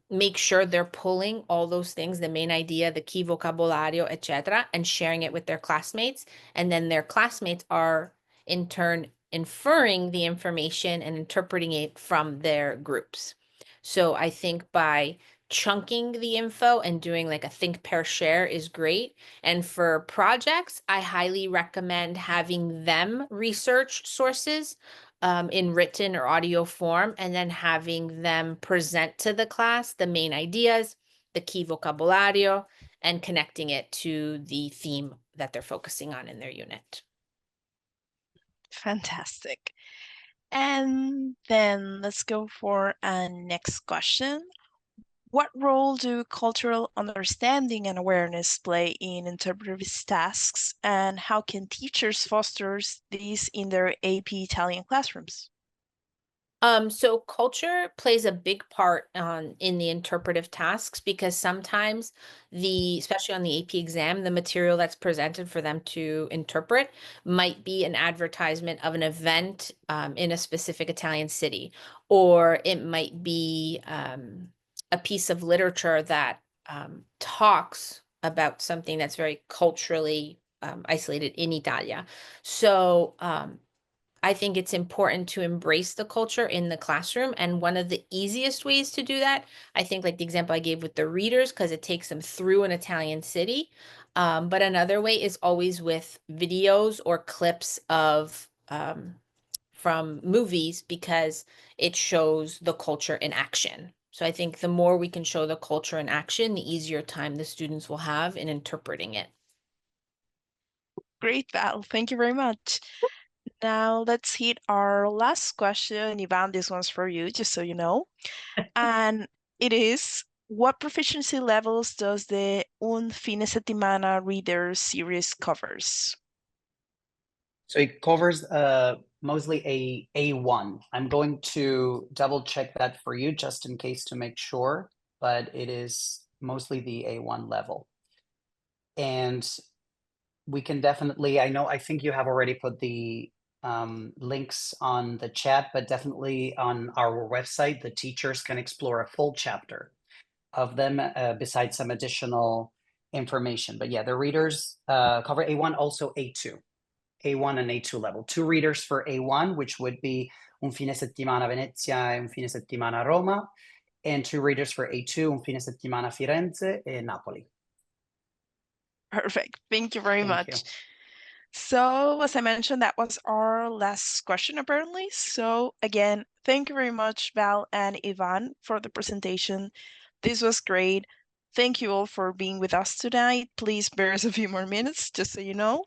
make sure they're pulling all those things, the main idea, the key vocabulario, etc., and sharing it with their classmates. And then their classmates are in turn inferring the information and interpreting it from their groups. So I think by chunking the info and doing like a think, pair, share is great. And for projects, I highly recommend having them research sources in written or audio form, and then having them present to the class the main ideas, the key vocabulario, and connecting it to the theme that they're focusing on in their unit. Fantastic. And then let's go for a next question. What role do cultural understanding and awareness play in interpretive tasks, and how can teachers foster these in their AP Italian classrooms? So culture plays a big part in the interpretive tasks because sometimes especially on the AP exam, the material that's presented for them to interpret might be an advertisement of an event in a specific Italian city, or it might be a piece of literature that talks about something that's very culturally isolated in Italia. So I think it's important to embrace the culture in the classroom. And one of the easiest ways to do that, I think like the example I gave with the readers, because it takes them through an Italian city. But another way is always with videos or clips of from movies, because it shows the culture in action. So I think the more we can show the culture in action, the easier time the students will have in interpreting it. Great, Val. Thank you very much. Now let's hit our last question. Ivan, this one's for you, just so you know. And it is, what proficiency levels does the Un Fine Settimana Reader series covers? So it covers mostly a A1. I'm going to double check that for you just in case to make sure, but it is mostly the A1 level. And we can definitely, I think you have already put the links on the chat, but definitely on our website, the teachers can explore a full chapter of them besides some additional information. But yeah, the readers cover A1, also A2. A1 and A2 level. 2 readers for A1, which would be Un Fine Settimana Venezia e Un Fine Settimana Roma, and 2 readers for A2, Un Fine Settimana Firenze e Napoli. Perfect. Thank you very Thank much. you. So, as I mentioned, that was our last question, apparently. So, again, thank you very much, Val and Ivan, for the presentation. This was great. Thank you all for being with us tonight. Please bear us a few more minutes, just so you know.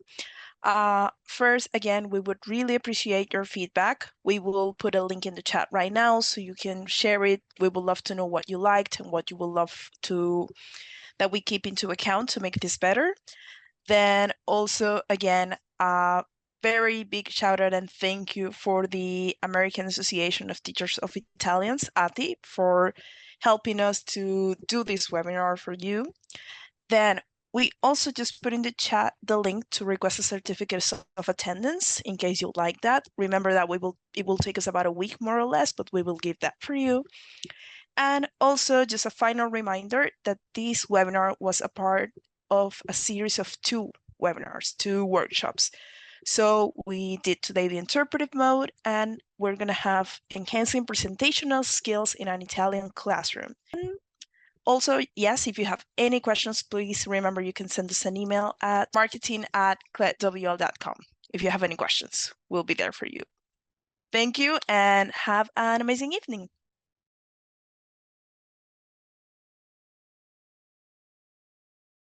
First, again, we would really appreciate your feedback. We will put a link in the chat right now so you can share it. We would love to know what you liked and what you would love to that we keep into account to make this better. Then also, again, a very big shout out and thank you for the American Association of Teachers of Italians, ATI, for helping us to do this webinar for you. Then we also just put in the chat the link to request a certificate of attendance in case you'd like that. Remember that it will take us about a week more or less, but we will give that for you. And also just a final reminder that this webinar was a part of a series of 2 webinars, 2 workshops. So we did today the interpretive mode, and we're going to have enhancing presentational skills in an Italian classroom. And also, yes, if you have any questions, please remember you can send us an email at marketing@cletwl.com. If you have any questions, we'll be there for you. Thank you and have an amazing evening.